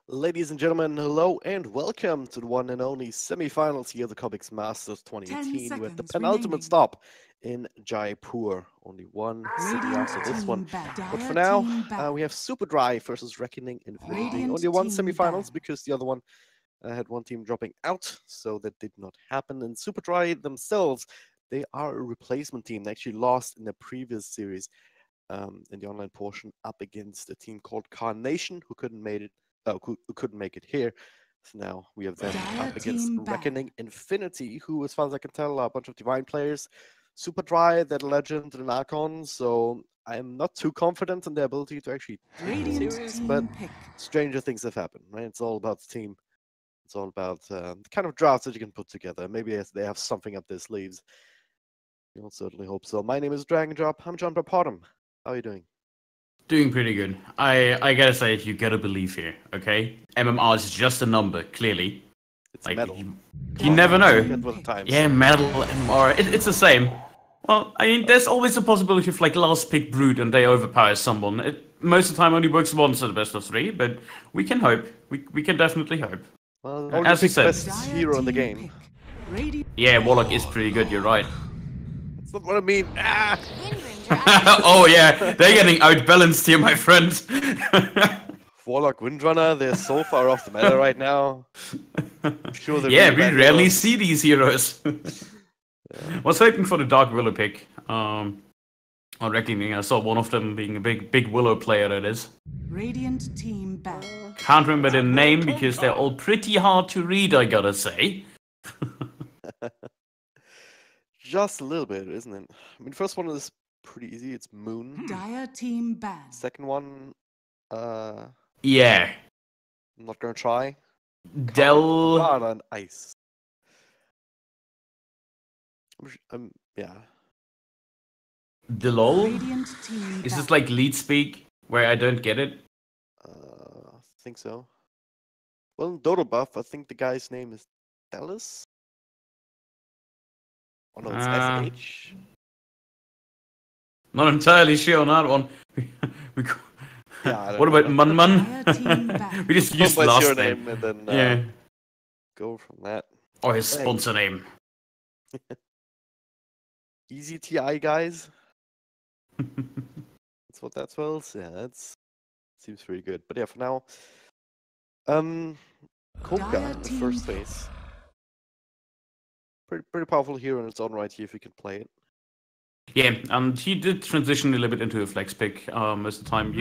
Ladies and gentlemen, hello and welcome to the one and only semifinals here at the Cobx Masters 2018 with the penultimate stop in Jaipur. Only one city after this one. But for now, we have Super Drive versus Reckoning Infinity. Only one semifinals because the other one had one team dropping out, so that did not happen. And Super Drive themselves, they are a replacement team. They actually lost in the previous series in the online portion up against a team called Carnation who couldn't make it here. So now we have them up against Reckoning Infinity, who, as far as I can tell, are a bunch of Divine players. Super Dry, that Legend, and an Archon, so I'm not too confident in their ability to actually take the series, but stranger things have happened, right? It's all about the team. It's all about the kind of drafts that you can put together. Maybe they have something up their sleeves. We'll certainly hope so. My name is Dragon Drop. I'm John Bottom. How are you doing? Doing pretty good. I gotta say, you gotta believe here, okay? MMR is just a number, clearly. It's like, metal. You never know. Yeah, metal, MMR, it's the same. Well, I mean, there's always a possibility of like last pick Brood and they overpower someone. Most of the time only works once at the best of three, but we can hope. We can definitely hope. Well, as you said, best hero in the game. Yeah, Warlock is pretty good, you're right. That's not what I mean. Ah! Oh yeah, they're getting outbalanced here, my friend. Warlock Windrunner, they're so far off the meta right now. I'm sure they're we rarely see these heroes. Was hoping for the Dark Willow pick. On Reckoning, I saw one of them being a big Willow player, that is. Radiant team back. Can't remember the name because they're all pretty hard to read, I gotta say. Just a little bit, isn't it? I mean, first one is pretty easy. It's Moon. Dire team bad. Second one, yeah. I'm not gonna try. Del on Ice. Yeah. Delol? Is this like lead speak where I don't get it? I think so. Well, in Dota buff, I think the guy's name is Dallas. Oh no, it's SH. Not entirely sure on that one. What about Mun? We just used the last name. And then go from that. Or his sponsor name. Easy TI, guys. That's what that spells. Yeah, that seems pretty good. But yeah, for now, Cobx in the first phase. Pretty powerful hero in its own right here if you can play it. Yeah, and he did transition a little bit into a flex pick most of the time.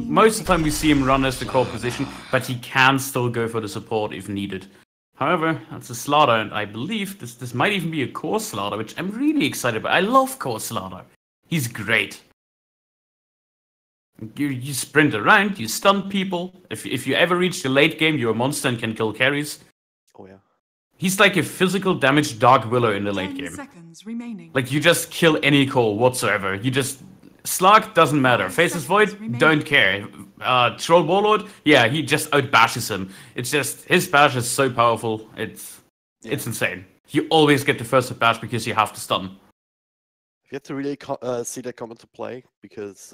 Most of the time we see him run as the core position, but he can still go for the support if needed. However, that's a Slaughter, and I believe this might even be a core Slaughter, which I'm really excited about. I love core Slaughter. He's great. You sprint around, you stun people. If you ever reach the late game, you're a monster and can kill carries. Oh yeah. He's like a physical damage Dark Willow in the late game. Like, you just kill any core whatsoever. You just... Slark doesn't matter. Faceless Void, don't care. Troll Warlord, yeah, he just outbashes him. It's just... His bash is so powerful, it's insane. You always get the first bash because you have to stun. You have to really see that come into play, because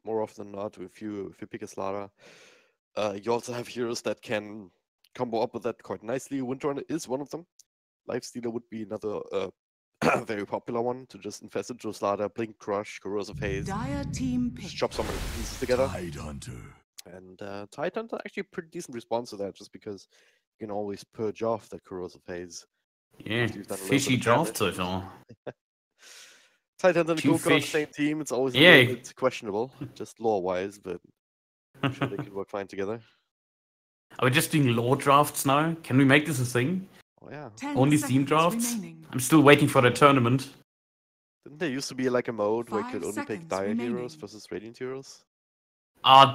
more often than not, if you pick a Slaughter, you also have heroes that can combo up with that quite nicely. Windrunner is one of them. Lifestealer would be another very popular one to just infest into a Slaughter, Blink Crush, Corrosive Haze, just chop some of the pieces together. And Tidehunter actually a pretty decent response to that, just because you can always purge off that Corrosive Haze. Yeah, fishy draft so far. Tidehunter and Cobx on the same team, it's always a little bit questionable, just lore-wise, but I'm sure they could work fine together. Are we just doing lore drafts now? Can we make this a thing? Oh yeah. Only theme drafts? I'm still waiting for the tournament. Didn't there used to be like a mode where you could only pick Dire heroes versus Radiant heroes?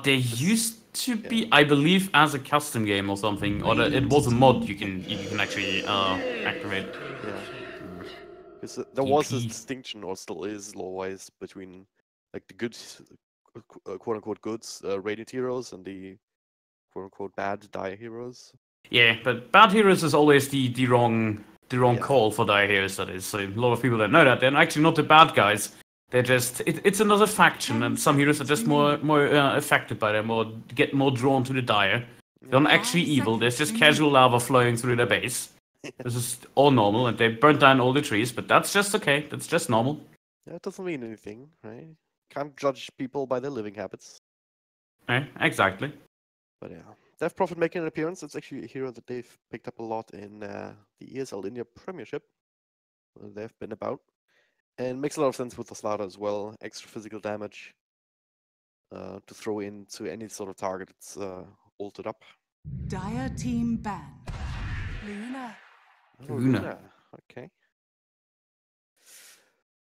There used to be, I believe, as a custom game or something, or it was a mod you can actually activate. Yeah. Because there was a distinction, or still is, lore-wise, between like the good, quote-unquote goods Radiant heroes and the quote-unquote bad Dire heroes. Yeah, but bad heroes is always the wrong call for Dire heroes, that is. So a lot of people don't know that. They're actually not the bad guys. They're just... It's another faction, and some heroes are just more affected by them, or get more drawn to the Dire. They're not actually evil, there's just casual lava flowing through their base. This is all normal, and they burnt down all the trees, but that's just okay. That's just normal. Yeah, it doesn't mean anything, right? Can't judge people by their living habits. Exactly. But yeah, Death Prophet making an appearance. It's actually a hero that they've picked up a lot in the ESL India Premiership. They've been about. And makes a lot of sense with the Slaughter as well. Extra physical damage to throw into any sort of target that's altered up. Dire team ban. Luna. Oh, Luna. Okay.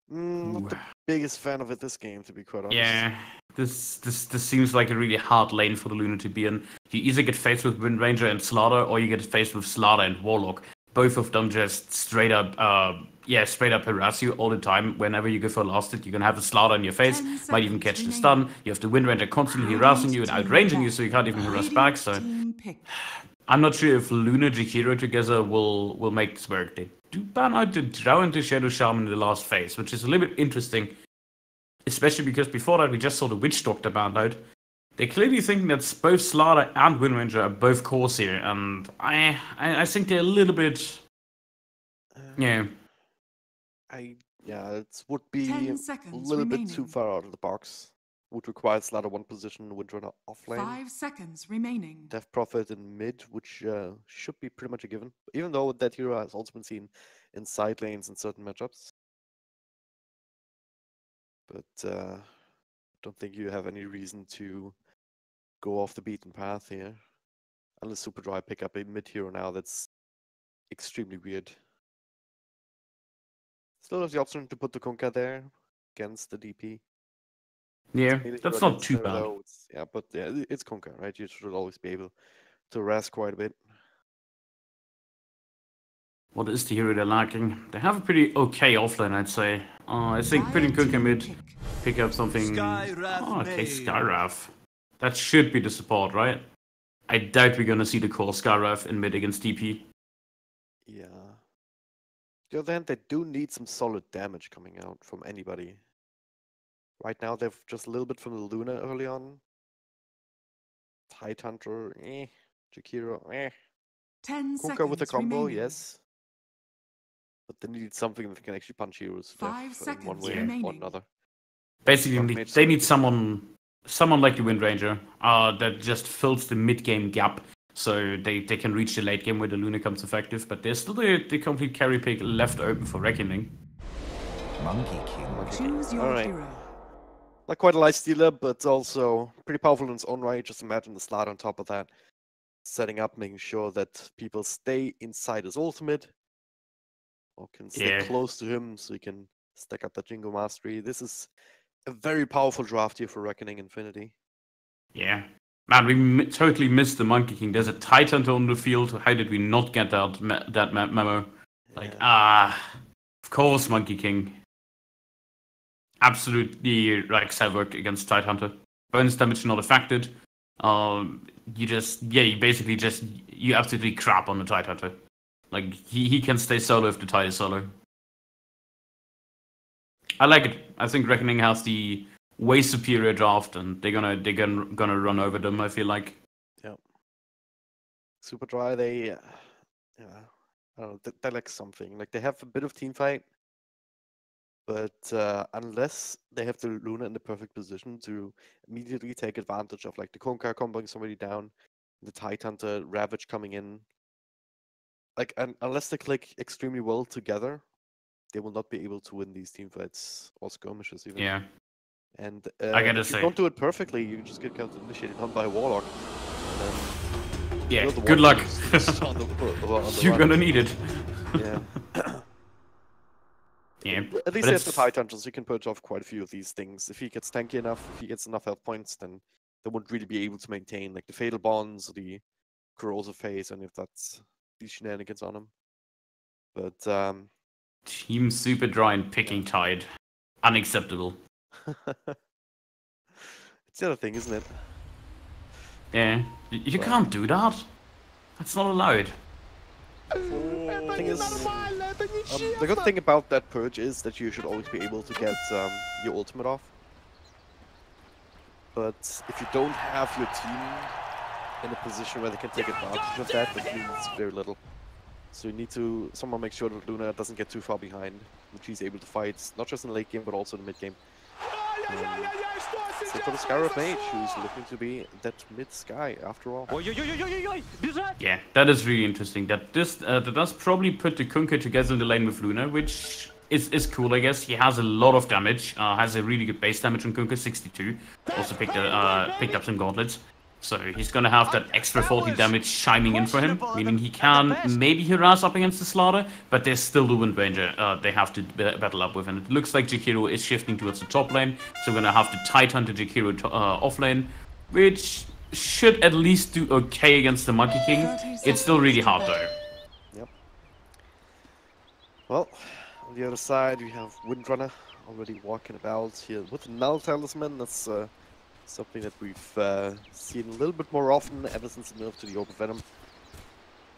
Not the biggest fan of it this game, to be quite honest. Yeah, this seems like a really hard lane for the Luna to be in. You either get faced with Wind Ranger and Slaughter, or you get faced with Slaughter and Warlock. Both of them just straight up harass you all the time. Whenever you go for a last hit, you're gonna have a Slaughter in your face. Might even catch the stun. You have the Wind Ranger constantly harassing you and outranging you, so you can't even harass back. So I'm not sure if Luna and Jakiro together will make this work. They do ban out the Drow and the Shadow Shaman in the last phase, which is a little bit interesting. Especially because before that we just saw the Witch Doctor banned out. They're clearly thinking that both Slaughter and Wind Ranger are both cores here, and I think they're a little bit... It would be a little bit too far out of the box. Would require Slaughter one position, Wind Runner off lane. 5 seconds remaining. Death Prophet in mid, which should be pretty much a given. Even though that hero has also been seen in side lanes in certain matchups. But don't think you have any reason to go off the beaten path here. Unless Super Dry pick up a mid hero now, that's extremely weird. Still have the option to put the Kunkka there against the DP. Yeah, that's not too bad. It's Kunkka, right? You should always be able to rest quite a bit. What is the hero they're lacking? They have a pretty okay offlane, I'd say. I think putting Kunkka mid, pick up something... Skywrath. That should be the support, right? I doubt we're gonna see the core Skywrath in mid against DP. Yeah. On the other hand, they do need some solid damage coming out from anybody. Right now, they've just a little bit from the Luna early on. Tidehunter, Jakiro, 10 Kunkka seconds with a combo, remaining. yes. But they need something that can actually punch heroes to 5 death in seconds one way remaining. or another. Basically, they need someone like the Wind Ranger that just fills the mid-game gap, so they can reach the late game where the Luna comes effective. But there's still the complete carry pick left open for Reckoning. Monkey King. Choose your hero. Like quite a life stealer, but also pretty powerful in its own right. Just imagine the slot on top of that. Setting up, making sure that people stay inside his ultimate. Or can stay close to him so he can stack up that Jingo Mastery. This is a very powerful draft here for Reckoning Infinity. Yeah. Man, we totally missed the Monkey King. There's a Tidehunter on the field. How did we not get that memo? Like, of course, Monkey King. Absolutely, like, Cyborg against Tidehunter. Bonus damage not affected. You absolutely crap on the Tidehunter. Like, he can stay solo if the Tide is solo. I like it. I think Reckoning has the way superior draft, and they're gonna run over them, I feel like. Yeah. Super Dry, they I don't know, they lack something. Like, they have a bit of team fight, but unless they have the Luna in the perfect position to immediately take advantage of, like, the Kunkka comboing somebody down, the Tidehunter Ravage coming in, like, unless they click extremely well together, they will not be able to win these team fights or skirmishes even. Yeah. And I gotta if say, you don't do it perfectly, you just get counter initiated on by a Warlock. Yeah, good luck. You're gonna need it. Yeah. Yeah. At least he has the Tidehunter, so you can purge off quite a few of these things. If he gets tanky enough, if he gets enough health points, then they won't really be able to maintain, like, the Fatal Bonds, the Corrosive Phase, and if that's these shenanigans on him. But Team Super Dry and picking Tide. Unacceptable. It's the other thing, isn't it? Yeah. You can't do that. That's not allowed. The thing is, the good thing about that purge is that you should always be able to get your ultimate off. But if you don't have your team in a position where they can take advantage of that, but means very little. So you need to somehow make sure that Luna doesn't get too far behind, which he's able to fight, not just in the late game, but also in the mid game. So for the Scarab Mage, who's looking to be that mid Sky after all. Yeah, that is really interesting. That does probably put the Kunkka together in the lane with Luna, which is cool, I guess. He has a lot of damage, has a really good base damage on Kunkka, 62. Also picked up some gauntlets. So he's gonna have that extra 40 damage chiming in for him, meaning he can maybe harass up against the Slaughter, but there's still the Wind Ranger they have to battle up with. And it looks like Jakiro is shifting towards the top lane, so we're gonna have to tight hunt the Jakiro off lane, which should at least do okay against the Monkey King. It's still really hard though. Yep. Well, on the other side we have Windrunner already walking about here with the Null Talisman. That's something that we've seen a little bit more often ever since the nerf to the Orb of Venom.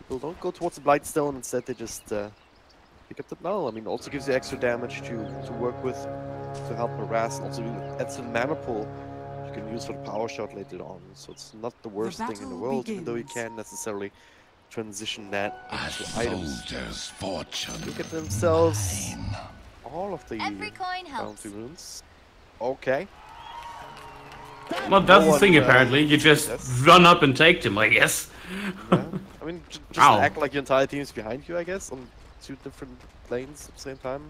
People don't go towards the Blightstone, instead they just pick up the Null. I mean, also gives you extra damage to work with, to help harass, and also adds to the mana pool you can use for the power shot later on. So it's not the worst thing in the world, even though you can't necessarily transition that into items. Look at themselves. All of the bounty runes. Okay. Well, that's the thing, apparently. You just run up and take them, I guess. Yeah. I mean, just act like your entire team is behind you, I guess, on 2 different lanes at the same time.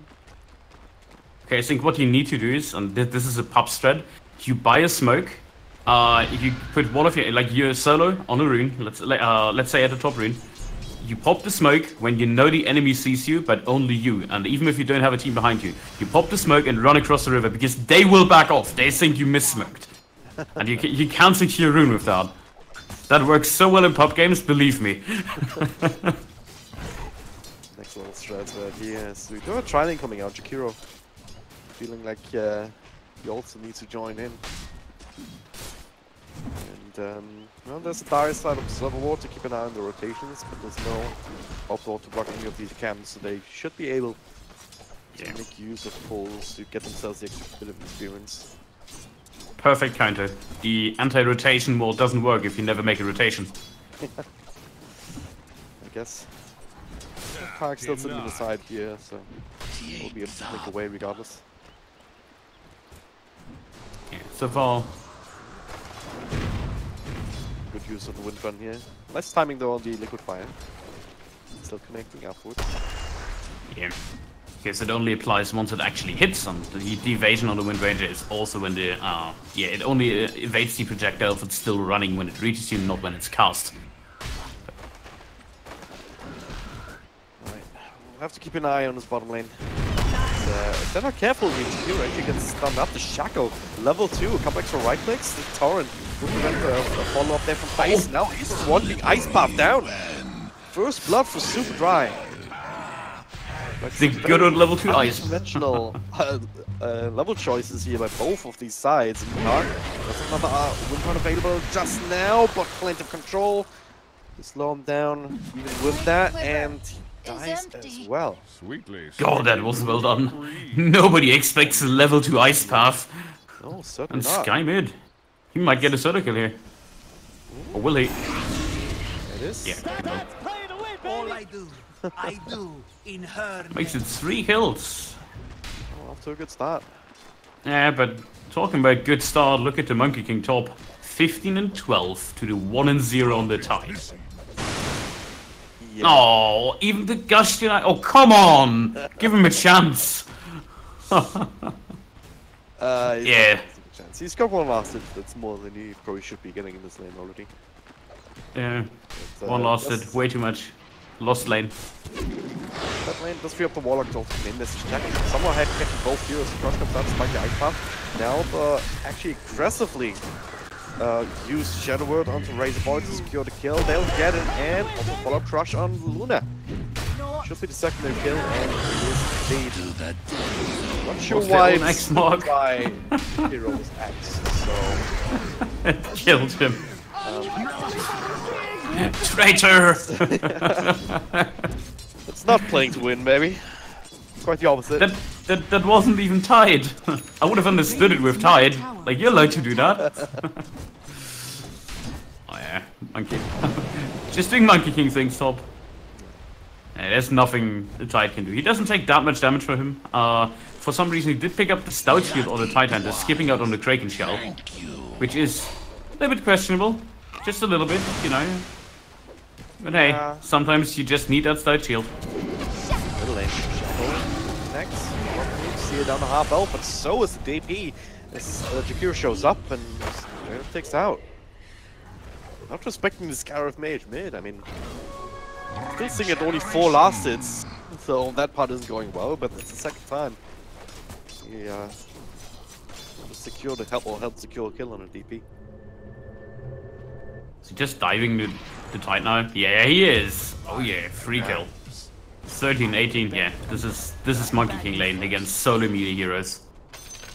Okay, I think what you need to do is, and this is a pub strat, you buy a smoke, you put one of your, like you're solo on a rune, let's say at the top rune, you pop the smoke when you know the enemy sees you, but only you, and even if you don't have a team behind you, you pop the smoke and run across the river, because they will back off, they think you miss-smoked. And you can't secure rune with that. That works so well in pub games, believe me. Next level strats right here. So we do have a trialing coming out, Jakiro. Feeling like he also needs to join in. And well, there's a dire side of Silver War to keep an eye on the rotations, but there's no offload to block any of these camps, so they should be able to make use of pulls to get themselves the extra bit of experience. Perfect counter. The anti-rotation wall doesn't work if you never make a rotation. I guess. Park still sitting on the side here, so we'll be able to take away regardless. Yeah, so far. Good use of the wind run here. Nice timing though on the liquid fire. Still connecting upwards. Yeah. Because it only applies once it actually hits, and the evasion on the Wind Ranger is also when the, it only evades the projectile if it's still running when it reaches you, not when it's cast. Alright, we'll have to keep an eye on this bottom lane. If they're not careful, Jakiro actually gets stunned up. The Shackle, level 2, a couple extra right clicks. The Torrent will prevent a follow-up there from Ice. Now he's one big Ice Path down. First blood for Super Dry. The good old level 2 ice. Conventional level choices here by both of these sides. There's another Windrun available just now, but plenty of control to slow him down even with that, and he dies as well. God, that was well done. Nobody expects a level 2 ice path. No, certainly and not. Sky mid. He might get a solo kill here. Or will he? It is. Yeah. All I do in her Makes it 3 kills. Oh, off to a good start. Yeah, but talking about good start, look at the Monkey King top. 15 and 12 to the 1 and 0 on the tie. Yeah. Oh, even the Gustian. Oh, come on! Give him a chance. Yeah. He's got one lasted. That's more than he probably should be getting in this lane already. Yeah. But, One lasted. Way too much. Lost lane. That lane does free up the Warlock to also in this check. Someone had catching both heroes. Crush comes out despite the Ice Path. Now actually aggressively use Shadow Word onto Razor Boy to secure the kill. They'll get it, and also follow Crush on Luna. Should be the secondary kill, and it is indeed. Not sure why Hero was axed, so killed him. Traitor! It's not playing to win, baby. Quite the opposite. That wasn't even tied. I would have understood it with tied. Like, you're allowed to do that. Oh yeah. Monkey. Just doing Monkey King things, top. There's nothing the Tide can do. He doesn't take that much damage for him. For some reason, he did pick up the Stout Shield on the Titan, skipping out on the Kraken Shell. Which is a little bit questionable. Just a little bit, you know. But hey, sometimes you just need that Stout Shield. Middle lane. Next. See it down the half elf, but so is the DP. As Jakir shows up and takes out. Not respecting the Scarif Mage mid, I mean... Still seeing it only 4 last hits, so that part isn't going well, but it's the second time. Yeah. Secure the help secure a kill on a DP. Is he just diving the Tide now? Yeah, he is! Oh yeah, free kill. 13, 18, yeah. This is Monkey King lane against solo melee heroes.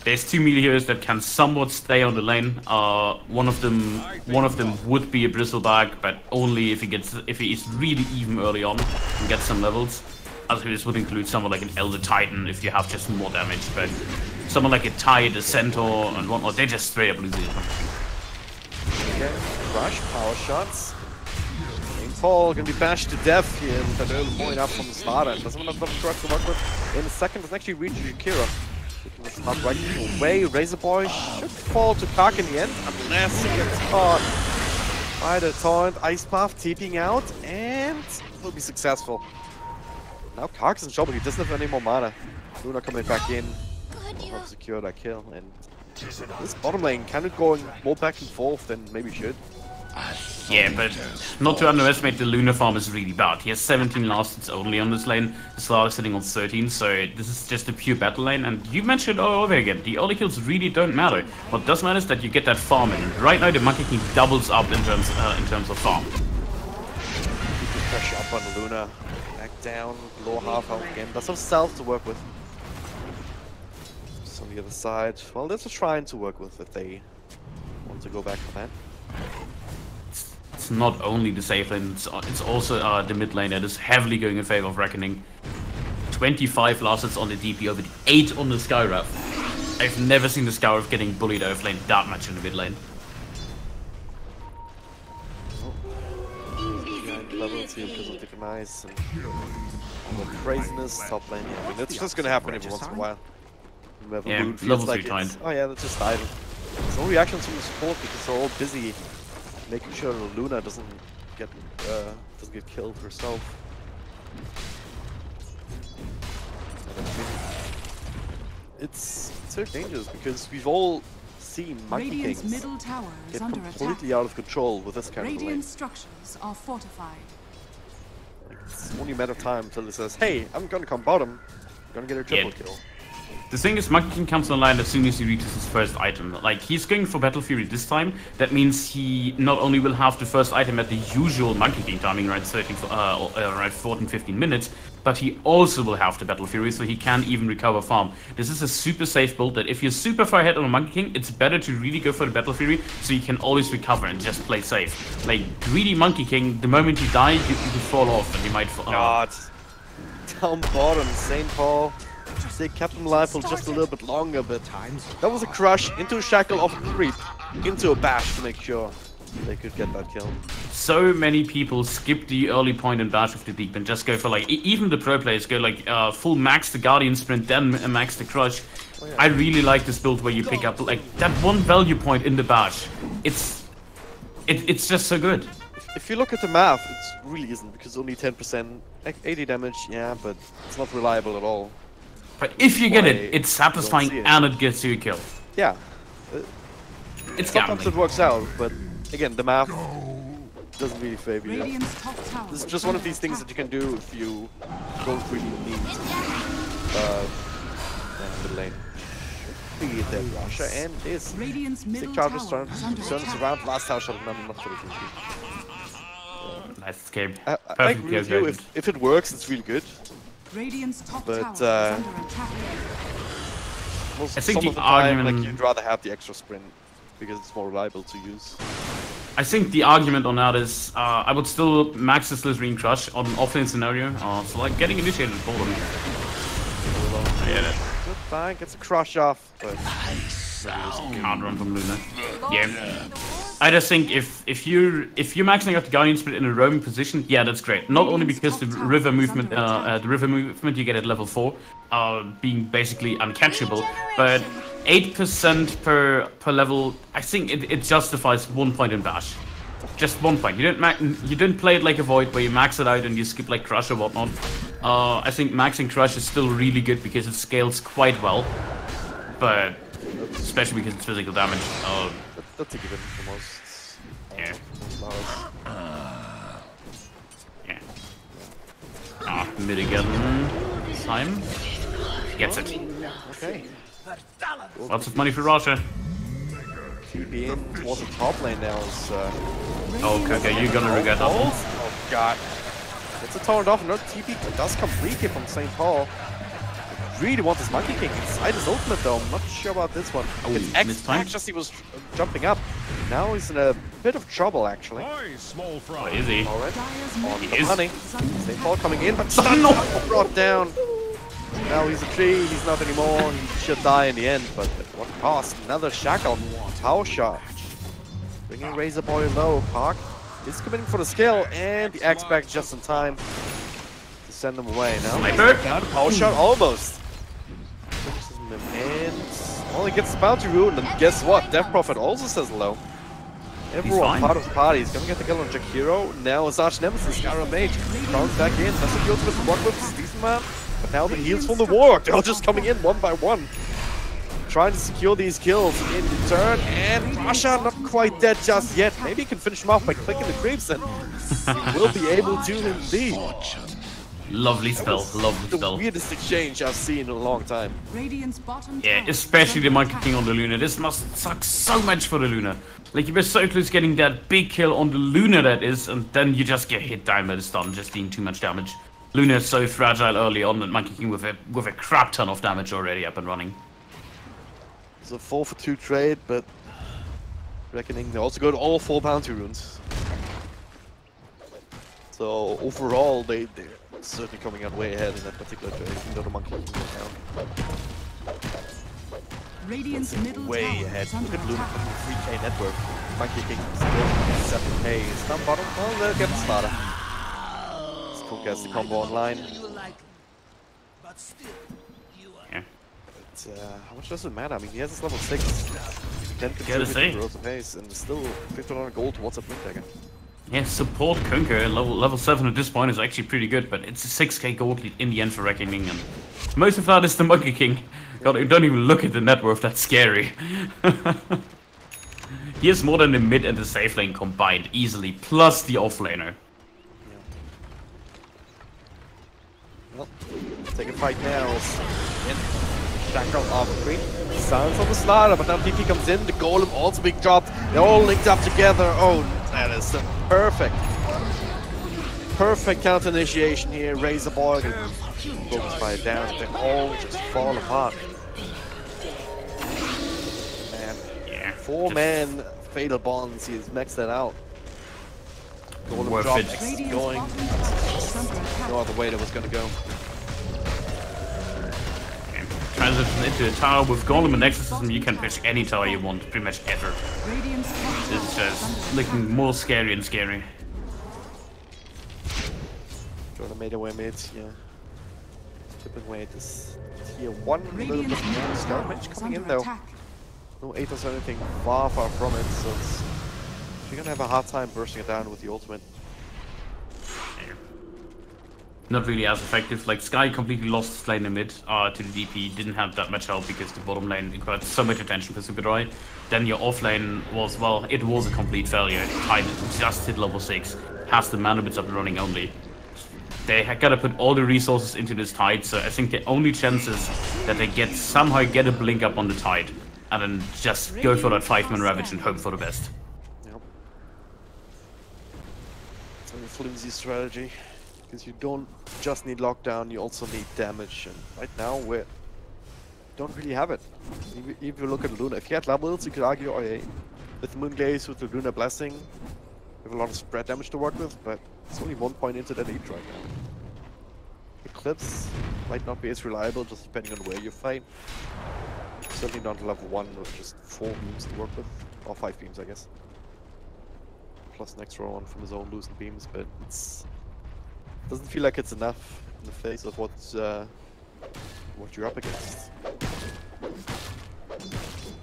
There's 2 melee heroes that can somewhat stay on the lane. One of them would be a Bristleback, but only if he is really even early on and gets some levels. Also, this would include someone like an Elder Titan if you have just more damage, but someone like a Tide, a Centaur, and whatnot, they just straight up lose it. Okay, rush, power shots. Paul gonna be bashed to death here with that early point up from the start. And doesn't have enough truck to work with. In a second, doesn't actually reach Jakira. Taking the start right away. Razor Boy should fall to Kark in the end, unless he gets caught by the taunt. Ice Path TPing out, and will be successful. Now Kark's in trouble, he doesn't have any more mana. Luna coming back in, help secure that kill, and this bottom lane kind of going more back and forth than maybe should. Yeah, but not to underestimate, the Luna farm is really bad. He has 17 last hits only on this lane. The Slar is sitting on 13, so this is just a pure battle lane. And you mentioned over again, the early kills really don't matter. What does matter is that you get that farm in. Right now, the Monkey King doubles up in terms of farm. Keep the pressure up on Luna. Back down, low half health again. Does have stealth to work with. Just on the other side. Well, there's a shrine to work with if they want to go back for that. It's not only the safe lane, it's also the mid lane that is heavily going in favor of Reckoning. 25 last hits on the DP over the 8 on the Skywrath. I've never seen the Skywrath getting bullied out of lane that much in the mid lane. Levels here because of the Demise and the craziness top lane. Yeah, I mean, it's just gonna happen every once in a while. Yeah, level 3 like oh yeah, that's just idle. There's no reactions from the support because they're all busy making sure Luna doesn't get killed herself. It's so dangerous because we've all seen Monkey Kings get completely out of control with this kind of lane. Structures are fortified. Like, it's only a matter of time until it says, "Hey, I'm gonna come bottom. I'm gonna get a triple kill." The thing is, Monkey King comes online as soon as he reaches his first item. Like, he's going for Battle Fury this time. That means he not only will have the first item at the usual Monkey King timing, right 14-15 minutes, but he also will have the Battle Fury, so he can even recover farm. This is a super safe build that if you're super far ahead on a Monkey King, it's better to really go for the Battle Fury, so you can always recover and just play safe. Like, greedy Monkey King, the moment you die, you fall off, and you might fall. God. Down bottom, St. Paul. They kept him alive for just a little bit longer, but that was a crush into a shackle of a creep, into a bash to make sure they could get that kill. So many people skip the early point and bash of the deep and just go for like, even the pro players go like full max the Guardian sprint, then max the crush. Oh, yeah. I really like this build where you pick up like that one value point in the bash. It's just so good. If you look at the math, it really isn't, because only 10%, like 80 damage, yeah, but it's not reliable at all. But if you get it, it's satisfying and it gets you a kill. Yeah. It's sometimes it works out, but again, the math doesn't really favor you. This is just one of these things that you can do if you don't really need mid lane. Be the Russia and this. Sick charges turns around. Last house shot, I'm not sure if you nice escape. I agree with you. If it works, it's really good. But I think the argument, like, you'd rather have the extra sprint because it's more reliable to use. I think the argument on that is I would still max the Slytherin Crush on an offlane scenario. So like getting initiated with Golden. Goodbye, gets a crush off, but can't run from Luna. Yeah. I just think if you're maxing out the Guardian Spirit in a roaming position, yeah, that's great. Not only because the river movement you get at level 4 being basically uncatchable, but 8% per level. I think it justifies 1 point in bash. Just 1 point. You didn't play it like a Void where you max it out and you skip like Crush or whatnot. I think maxing Crush is still really good because it scales quite well, but especially because it's physical damage. That's a given for most. Yeah. Yeah. Mid again. Time. Gets it. Okay. Lots of money for Russia. TP in towards the top lane now is. Okay, you're gonna regret that one. Oh god. It's a turned off. Another TP does come free here from St. Paul. Really want this Monkey King inside his ultimate though. I'm not sure about this one. It's X just he was jumping up. Now he's in a bit of trouble actually. Oh, is he? Alright. On He the is. money. St. Paul coming in, but brought down. Now he's a tree, he's not anymore. He should die in the end, but at what cost? Another shackle. Power shot. Bringing Razor Boy low. Park is committing for the skill, and the X back just in time to send him away. Now Sniper. down to power shot almost. And only gets the bounty rune, and guess what? Death Prophet also says low. Everyone part of the party is gonna get the kill on Jakiro. Now his arch nemesis, Skyrim Mage, crowns back in. That's a ultimate to work with, it's decent man. But now the heals from the Warlock, they're all just coming in one by one. Trying to secure these kills in return, and Russia not quite dead just yet. Maybe he can finish him off by clicking the creeps, and he will be able to indeed. Lovely spell, lovely spell. The weirdest exchange I've seen in a long time. Yeah, especially the Monkey King on the Luna. This must suck so much for the Luna. Like, you were so close getting that big kill on the Luna that is, and then you just get hit down by the stun, just doing too much damage. Luna is so fragile early on, and Monkey King with a crap ton of damage already up and running. It's a 4-for-2 trade, but reckoning they also got all 4 bounty runes. So overall, they're certainly coming out way ahead in that particular trade, even though the Monkey King went down. Radiant's middle Way tower ahead. is under Look at Luna, attack. 3k net worth. Monkey King still 7k. Is down bottom? Well, they'll get the starter. Let's cook as the combo online. Yeah. But, how much does it matter? I mean, he has his level 6. 10 Gotta say. growth of pace, and still 1500 gold towards a Blindagger. Yeah, support Kunker level 7 at this point is actually pretty good, but it's a 6k gold lead in the end for Reckoning, and most of that is the Monkey King. God, don't even look at the net worth, that's scary. He has more than the mid and the safe lane combined easily, plus the offlaner. Well, take a fight now. Shackle off screen. Sounds on the slider, but now TP comes in. The golem also being dropped. They're all linked up together. Oh, that is perfect. Perfect counter initiation here. Razor Boy focus fire down. They all just fall apart. Man, Yeah. 4-man fatal bonds. He's maxed that out. Golem Worth drop it. X is going. No other way that was gonna go. Transition into a tower with Golem and Exorcism, you can push any tower you want, pretty much ever. This is just looking more scary and scary. Trying to make away mid, yeah. Tipping away this tier 1 a little bit more. Scout Mage coming in though. No Aethos or anything, far from it, so it's, you're gonna have a hard time bursting it down with the ultimate. Not really as effective. Like, Sky completely lost his lane in mid to the DP, didn't have that much help because the bottom lane required so much attention for Super Dry. Then your off lane was, well, it was a complete failure. Tide just hit level 6, has the mana bits up and running only. They gotta put all the resources into this Tide, so I think the only chance is that they somehow get a blink up on the Tide, and then just go for that 5-man Ravage and hope for the best. Yep. It's a flimsy strategy. Because you don't just need lockdown, you also need damage, and right now we don't really have it. If you look at Luna, if you had levels, you could argue, oh yeah, with Moongaze, with the Luna Blessing, you have a lot of spread damage to work with, but it's only 1 point into that lead right now. Eclipse might not be as reliable, just depending on where you fight. Certainly not level 1 with just 4 beams to work with, or 5 beams I guess. plus an extra one from his own loosened beams, but doesn't feel like it's enough in the face of what you're up against.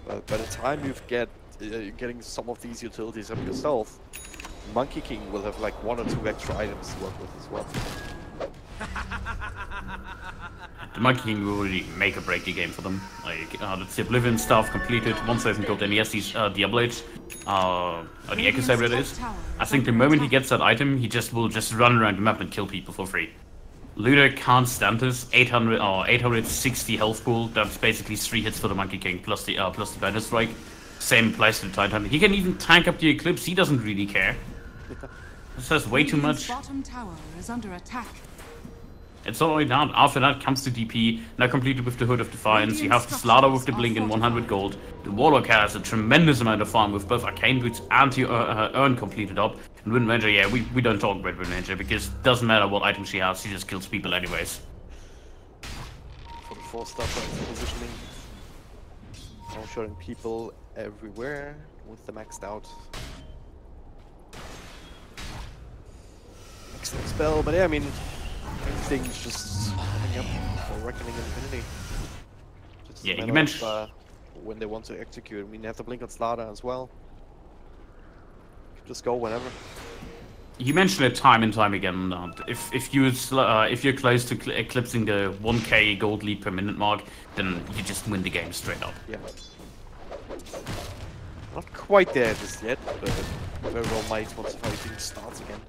But by the time you're getting some of these utilities up yourself, Monkey King will have like 1 or 2 extra items to work with as well. The Monkey King will really make or break the game for them. Like, that's the Oblivion stuff completed. Once they've built, then he has these Diablo Age, or the Echo Saber it is. I think the moment he gets that item, he will just run around the map and kill people for free. Luna can't stand this. 860 health pool. That's basically 3 hits for the Monkey King plus the Banner Strike. Same applies to the Titan. He can even tank up the Eclipse. He doesn't really care. This has way too much. Bottom tower is under attack. It's not only that. After that comes the DP, now completed with the Hood of Defiance. You have the Slaughter with the Blink and 100 gold. The Warlock has a tremendous amount of farm with both Arcane Boots and the Urn completed up. And Wind Ranger, yeah, we don't talk about Wind Ranger because it doesn't matter what item she has, she just kills people anyways. For the 4-star positioning, now showing people everywhere with the maxed out. Excellent spell, but yeah, I mean, everything's just coming up for Reckoning Infinity. Just yeah, you mentioned when they want to execute. I mean, they have to blink on Slaughter as well. Just go whenever. You mentioned it time and time again. If you're close to eclipsing the 1k gold lead per minute mark, then you just win the game straight up. Yeah. Not quite there just yet, but very well might once the fighting starts again.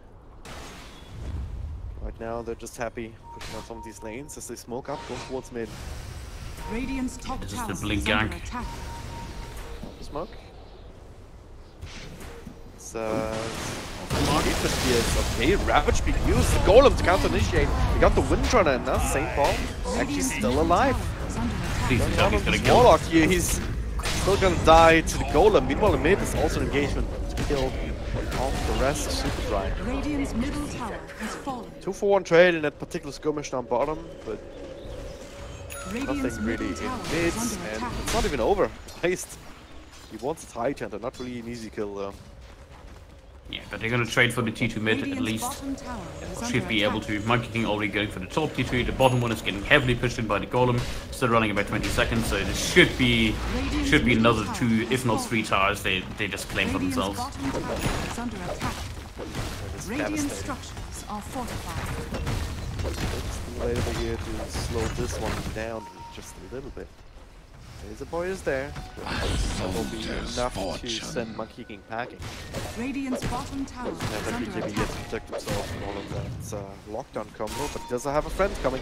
Right now, they're just happy pushing on some of these lanes as they smoke up, going towards mid. Radiant's top This is tower the Blink is under gank. attack. Smoke. It's okay. Ravage being used. The Golem to counter initiate. We got the Windrunner, and now St. Paul actually still alive. Please tell me he's gonna kill. Warlock here, he's still gonna die to the Golem. Meanwhile, in mid is also an engagement to kill off the rest of Super Dry. Radiant's middle tower has fallen. 2-for-1 trade in that particular skirmish down bottom, but Radiant's nothing really middle in tower mid, is under and attack. it's not even over. Heist. He wants a Titan, they're not really an easy kill though. Yeah, but they're gonna trade for the T2 mid at Radiant's least. bottom tower is Should under be able attack. to. Monkey King already going for the top T2. The bottom one is getting heavily pushed in by the Golem. Still running about 20 seconds, so this should be another 2, if not 3 towers. They just claim for Radiant's themselves. bottom tower is under attack. It's Radiant devastating. structures are fortified. It's available here to slow this one down just a little bit. The boy is there. That will be enough to send Monkey King packing. Radiant's bottom tower is Never under really attack. yet to protect himself from all of that lockdown combo, but he does have a friend coming.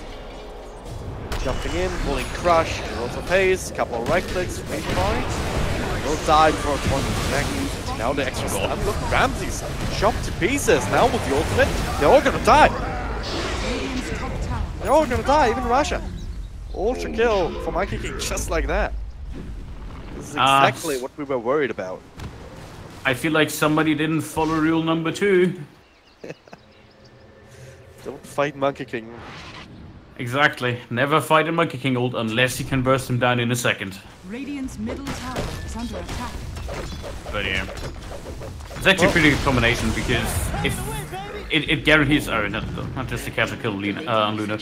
Jumping in, pulling crush, and also pace, couple of right clicks, wait for it. Will die before it's one connect. Now the extra stun. Look, Ramsey's chopped to pieces. Now with the ultimate, they're all gonna die. Radiant's top tower They're all gonna die, even Russia. Ultra kill for Monkey King, just like that. This is exactly what we were worried about. I feel like somebody didn't follow rule number 2. Don't fight Monkey King. Exactly. Never fight a Monkey King ult unless you can burst him down in a second. Radiant's middle tower is under attack. But yeah. It's actually a pretty good combination because if it guarantees not just the casual kill on Luna.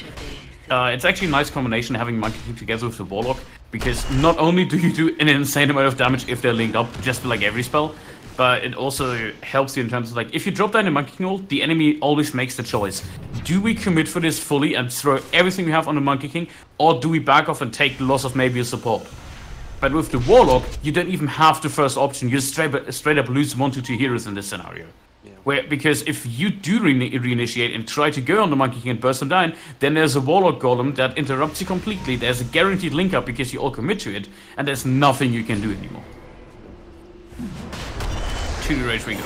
It's actually a nice combination having Monkey King together with the Warlock, because not only do you do an insane amount of damage if they're linked up, just like every spell, but it also helps you in terms of like, if you drop down a Monkey King ult, the enemy always makes the choice. Do we commit for this fully and throw everything we have on the Monkey King, or do we back off and take the loss of maybe a support? But with the Warlock, you don't even have the first option, you straight up lose 1 to 2 heroes in this scenario. Because if you do reinitiate and try to go on the Monkey King and burst them down, then there's a Warlock Golem that interrupts you completely. There's a guaranteed link up because you all commit to it, and there's nothing you can do anymore. 2 rage we go.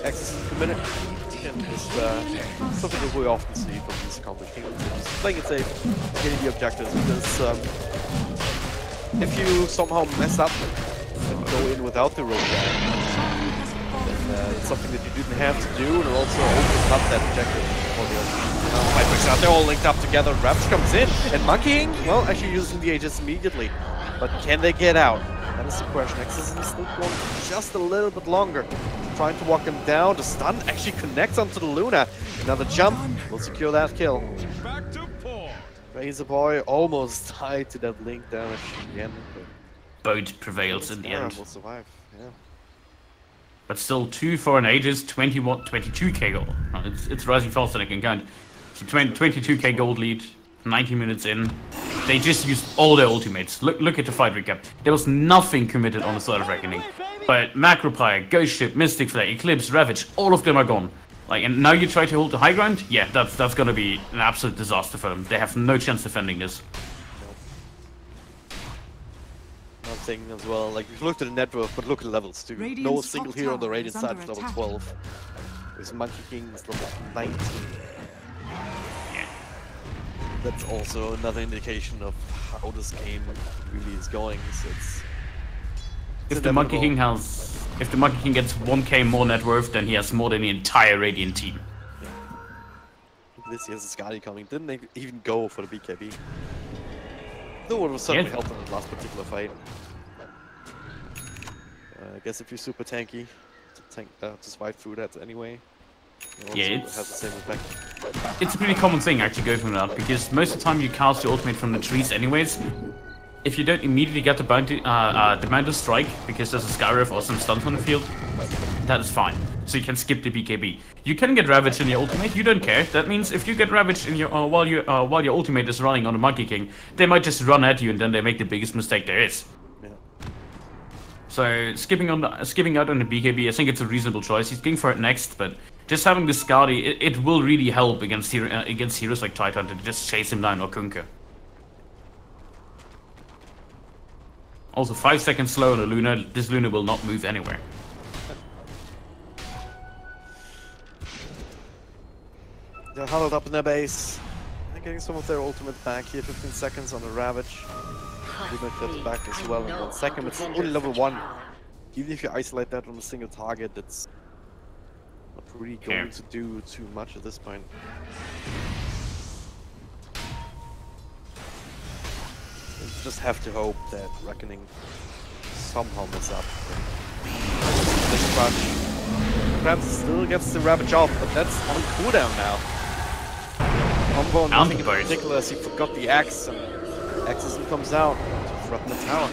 Excellent committed. And just something that we often see from these accomplished kingdoms. Just playing it safe, getting the objectives, because if you somehow mess up and go in without the road guy, then it's something that you didn't have to do, and it also opens up that objective for the fight breaks out. They're all linked up together. Ravage comes in, and Monkey King, well, actually using the Aegis immediately. But can they get out? That is the question. Nexus is still going just a little bit longer. Trying to walk him down. The stun actually connects onto the Luna. Another jump will secure that kill. Back to port. Razor Boy almost tied to that link damage again. Boat prevails in the end. Will survive, yeah. But still 2 for an Aegis, 22k gold. It's rising faster than I can count. So 22k gold lead, 90 minutes in. They just used all their ultimates. Look at the fight recap. There was nothing committed on the side of Reckoning. But Macropire, Ghost Ship, Mystic Flare, Eclipse, Ravage, all of them are gone. Like, and now you try to hold the high ground? Yeah, that's gonna be an absolute disaster for them. They have no chance defending this. Another thing as well, like we've looked at the net worth, but look at the levels too. No single hero on the Radiant side is level 12. This Monkey King is level 19. Yeah. That's also another indication of how this game really is going. So if the Monkey King gets 1k more net worth, then he has more than the entire Radiant team. Yeah. This he has a Skadi coming. Didn't even go for the BKB. Though it was certainly helped in the last particular fight. I guess if you're super tanky, to survive through that anyway. Yeah, it has the same effect. It's a pretty common thing actually going from that, because most of the time you cast your ultimate from the trees anyways. If you don't immediately get the bounty strike because there's a Skyriff or some stuns on the field, that is fine. So you can skip the BKB. You can get Ravaged in your ultimate, you don't care. That means if you get Ravaged in your while your ultimate is running on the Monkey King, they might just run at you and then they make the biggest mistake there is. Yeah. So skipping out on the BKB, I think it's a reasonable choice. He's going for it next, but just having the Skadi, it will really help against heroes like Titan to just chase him down or Kunkka. Also 5 seconds slow on the Luna, this Luna will not move anywhere. They're huddled up in their base. They're getting some of their ultimate back here, 15 seconds on the Ravage. They might get it back as well in 1 second. It's only level 1. Even if you isolate that on a single target, it's not really going to do too much at this point. You just have to hope that Reckoning somehow mess up. This crunch. Perhaps still gets the Ravage off, but that's on cooldown now. Combo, nothing in particular as he forgot the axe, and Axis comes out to threaten the tower.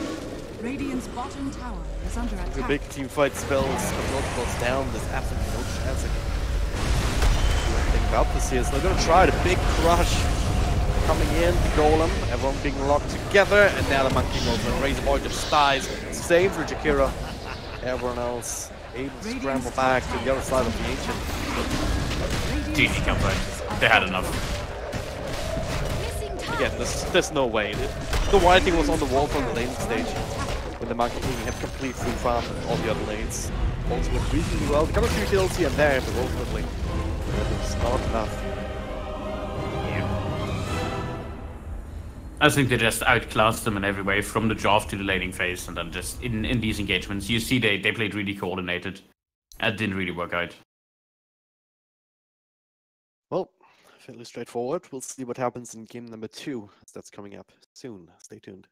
Radiant's bottom tower is under attack. The big team fight spells, multiples down, there's absolutely no chance again. Think about this here, so they're gonna try the big crush. Coming in, the Golem, everyone being locked together, and now the Monkey goes and Razor Boy just dies. Same for Jakira. Everyone else able to scramble back to the other side of the Ancient. GG comeback. They had enough. Again, there's no way. The Wild Thing was on the wall from the laning stage when the Monkey King had complete full farm and all the other lanes. Also went reasonably well. They got a few kills here and there, but ultimately it was not enough. I think they just outclassed them in every way, from the draft to the laning phase, and then just in these engagements, you see they played really coordinated. It didn't really work out. Well, fairly straightforward. We'll see what happens in game number 2, as that's coming up soon. Stay tuned.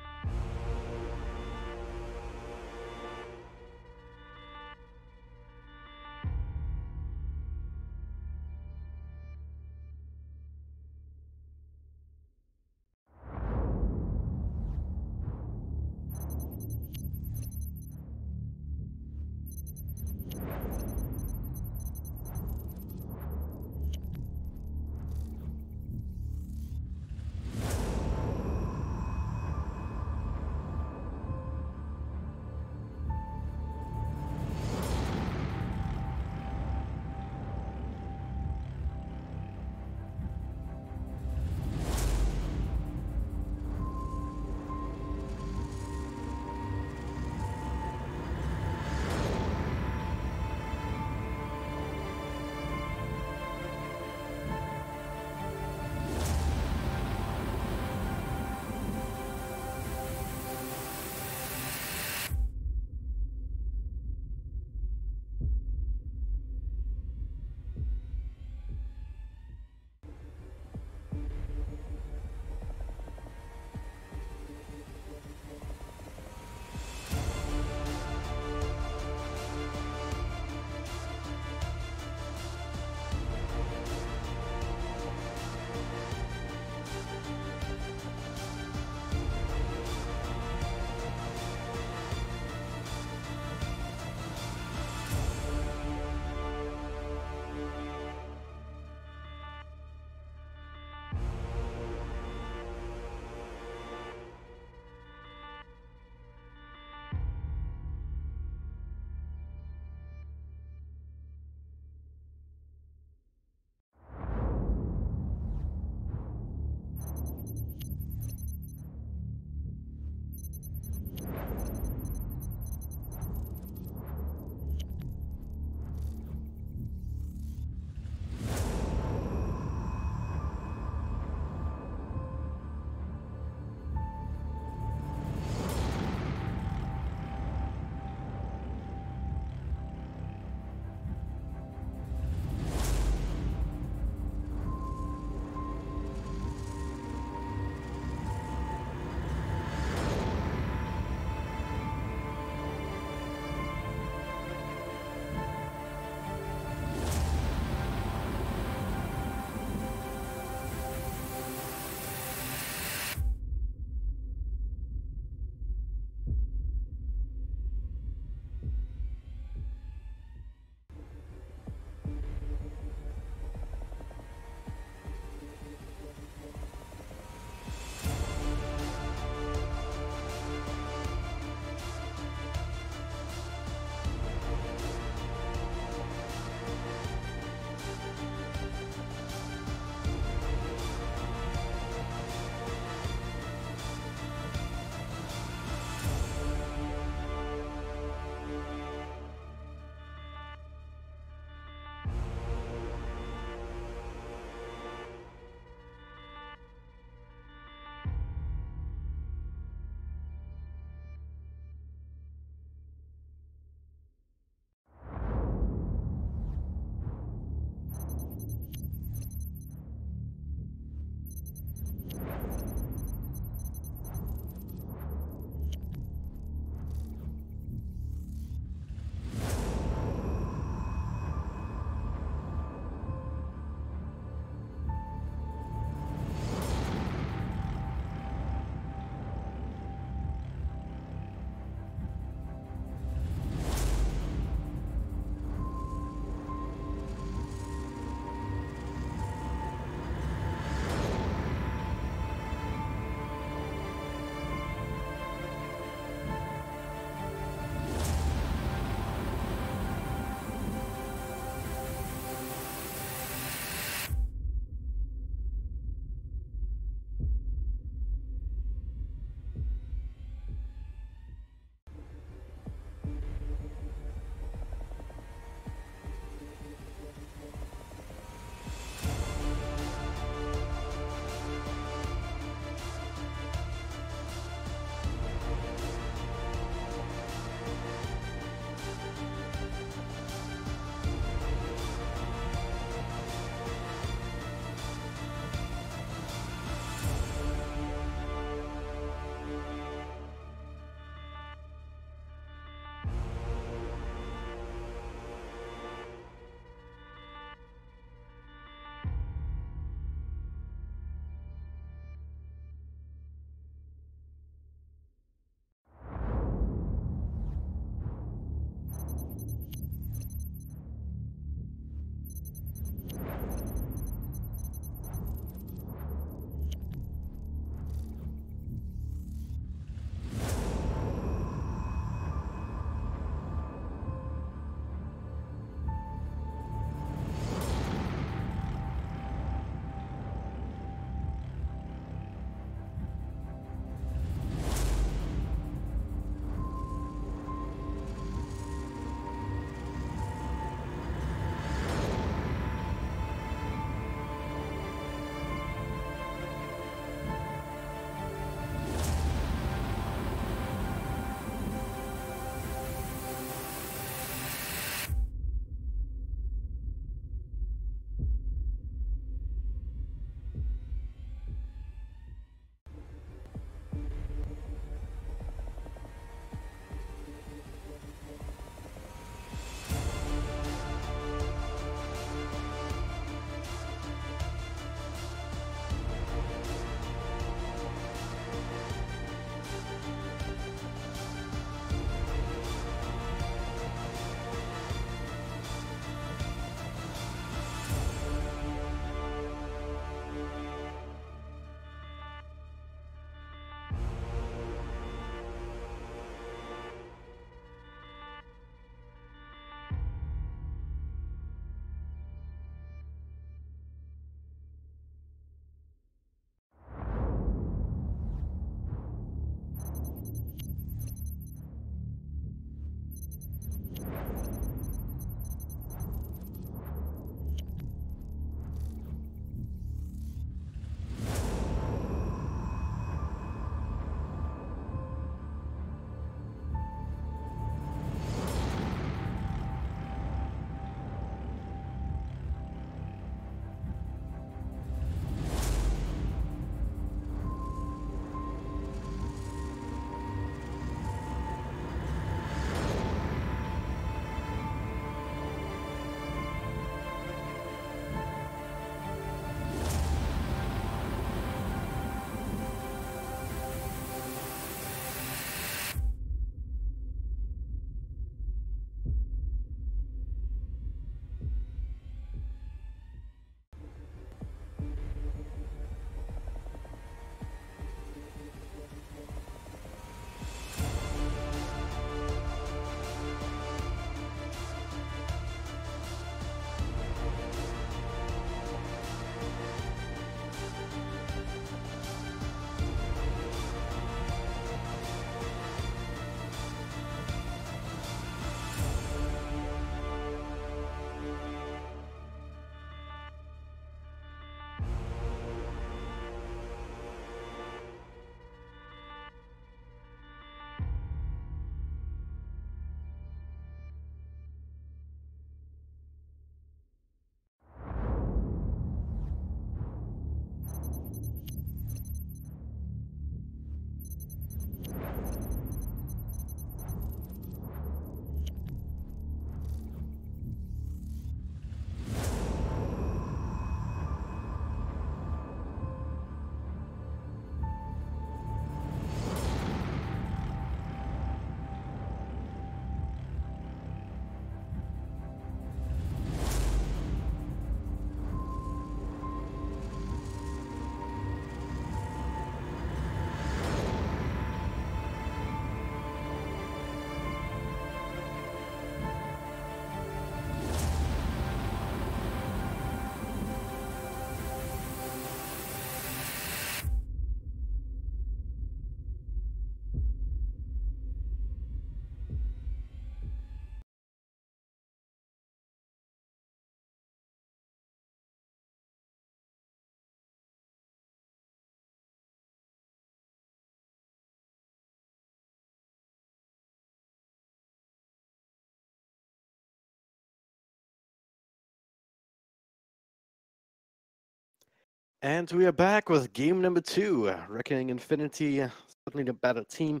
And we are back with game number 2, Reckoning Infinity, certainly the better team.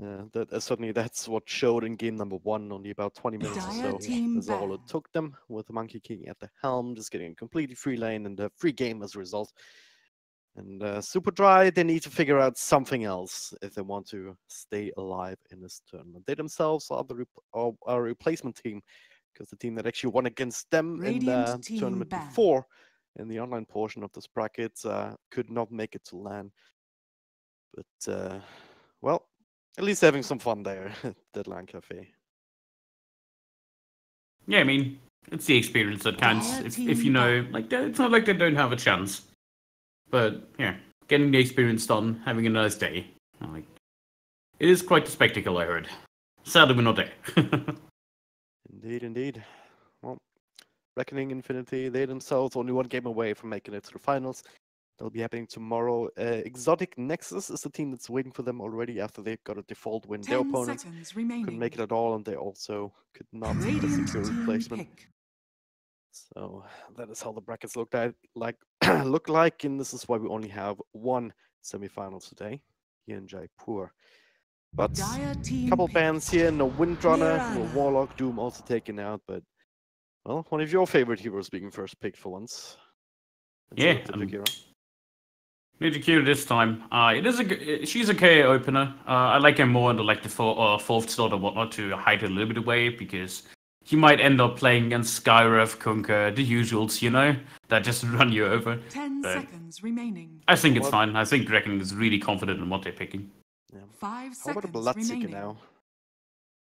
Certainly that's what showed in game number 1, only about 20 minutes or so. That's all it took them, with Monkey King at the helm, just getting a completely free lane and a free game as a result. And Super Dry, they need to figure out something else if they want to stay alive in this tournament. They themselves are a replacement team, because the team that actually won against them in the tournament before, in the online portion of this bracket, could not make it to LAN. But, well, at least having some fun there at that LAN cafe. Yeah, I mean, it's the experience that counts. If you know, like, it's not like they don't have a chance. But, yeah, getting the experience done, having a nice day. Like, it is quite a spectacle, I heard. Sadly, we're not there. Indeed. Well, Reckoning Infinity, they themselves only one game away from making it to the finals. That'll be happening tomorrow. Exotic Nexus is the team that's waiting for them already after they got a default win. Their opponents couldn't make it at all, and they also could not secure replacement. So that is how the brackets look like, and this is why we only have one semi-final today here in Jaipur. But a couple bans here, no Windrunner, no Warlock, Doom also taken out, but well, one of your favorite heroes being first picked for once. Yeah, Ninja Q this time. She's a KO opener. I like her more in the fourth slot or whatnot to hide her a little bit away, because you might end up playing against Skyref, Kunkka, the usuals, you know, that just run you over. 10 seconds remaining. I think it's fine. I think Reckoning is really confident in what they're picking. Yeah. 5 seconds How about a Bloodseeker now?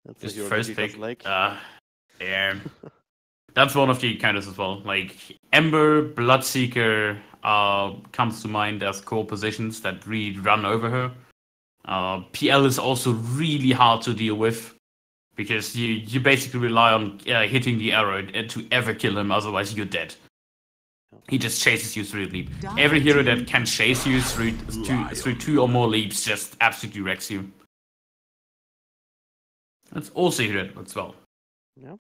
That's just first pick. Yeah. That's one of the counters as well. Like, Ember, Bloodseeker comes to mind as core positions that really run over her. PL is also really hard to deal with, because you basically rely on hitting the arrow to ever kill him, otherwise you're dead. He just chases you through the leap. Every hero that can chase you through 2 or more leaps just absolutely wrecks you. That's also hero as well. Yeah.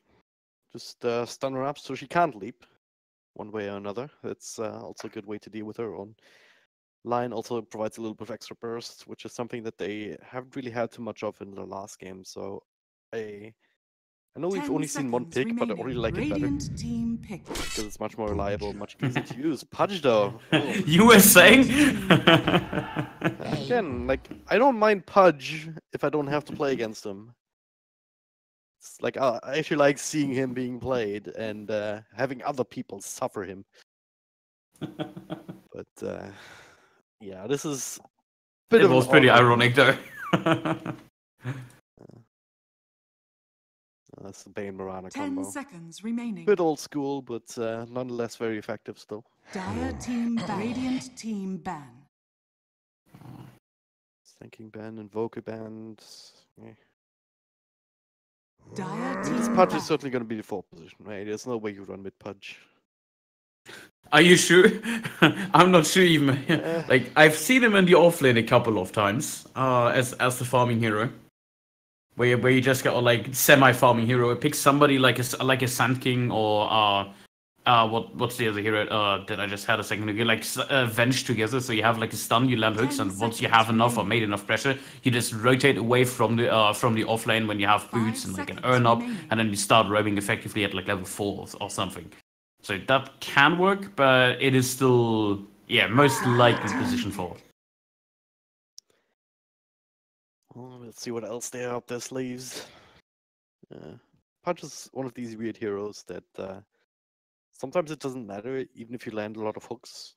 Just stun her up so she can't leap, one way or another. That's also a good way to deal with her on line. Also provides a little bit of extra burst, which is something that they haven't really had too much of in the last game. So I know we've only seen one pick, but I already like it better, because it's much more reliable, much easier to use. Pudge, though. You were saying? Again, like, I don't mind Pudge if I don't have to play against him. It's like, I actually like seeing him being played and having other people suffer him. But, yeah, this is... It was pretty ironic, though. That's the Bane Mirana combo. 10 seconds remaining. Bit old school, but nonetheless very effective still. Dire team ban. Radiant team ban. Thinking ban, Invoker ban. Yeah. Dire team This Pudge is certainly going to be the 4th position, right? There's no way you run with Pudge. Are you sure? I'm not sure even. Like, I've seen him in the offlane a couple of times as the farming hero. Where you just get like semi-farming hero. Pick somebody like a Sand King or what's the other hero that I just had a second ago? Like Venge together. So you have like a stun, you land hooks, and once you have enough or made enough pressure, you just rotate away from the offlane when you have boots and like an earn up, and then you start roaming effectively at like level 4 or something. So that can work, but it is still most likely position 4. Well, let's see what else they have up their sleeves. Punch is one of these weird heroes that sometimes it doesn't matter, even if you land a lot of hooks,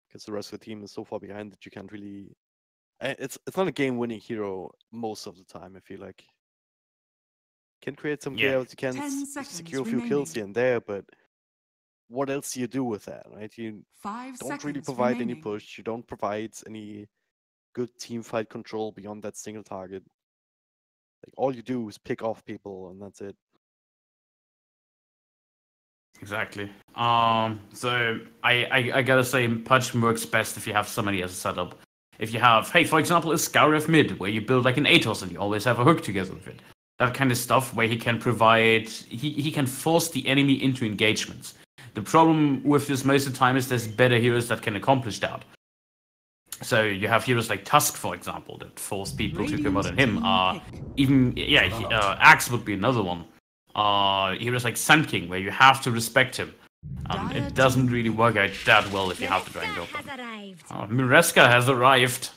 because the rest of the team is so far behind that you can't really... It's not a game-winning hero most of the time, I feel like. You can create some chaos, you can secure a few kills here and there, but what else do you do with that, right? You don't really provide any push, you don't provide any good team fight control beyond that single target. Like, all you do is pick off people, and that's it. Exactly. So I gotta say, Pudge works best if you have somebody as a setup. If you have, hey, for example, a Scarif mid, where you build like an Atos and you always have a hook together with it. That kind of stuff where he can provide, he can force the enemy into engagements. The problem with this most of the time is there's better heroes that can accomplish that. So you have heroes like Tusk, for example, that force people to come out on him. Axe would be another one. Heroes like Sand King, where you have to respect him. It doesn't really work out that well if you have to Dragon Goblin. Mireska has arrived.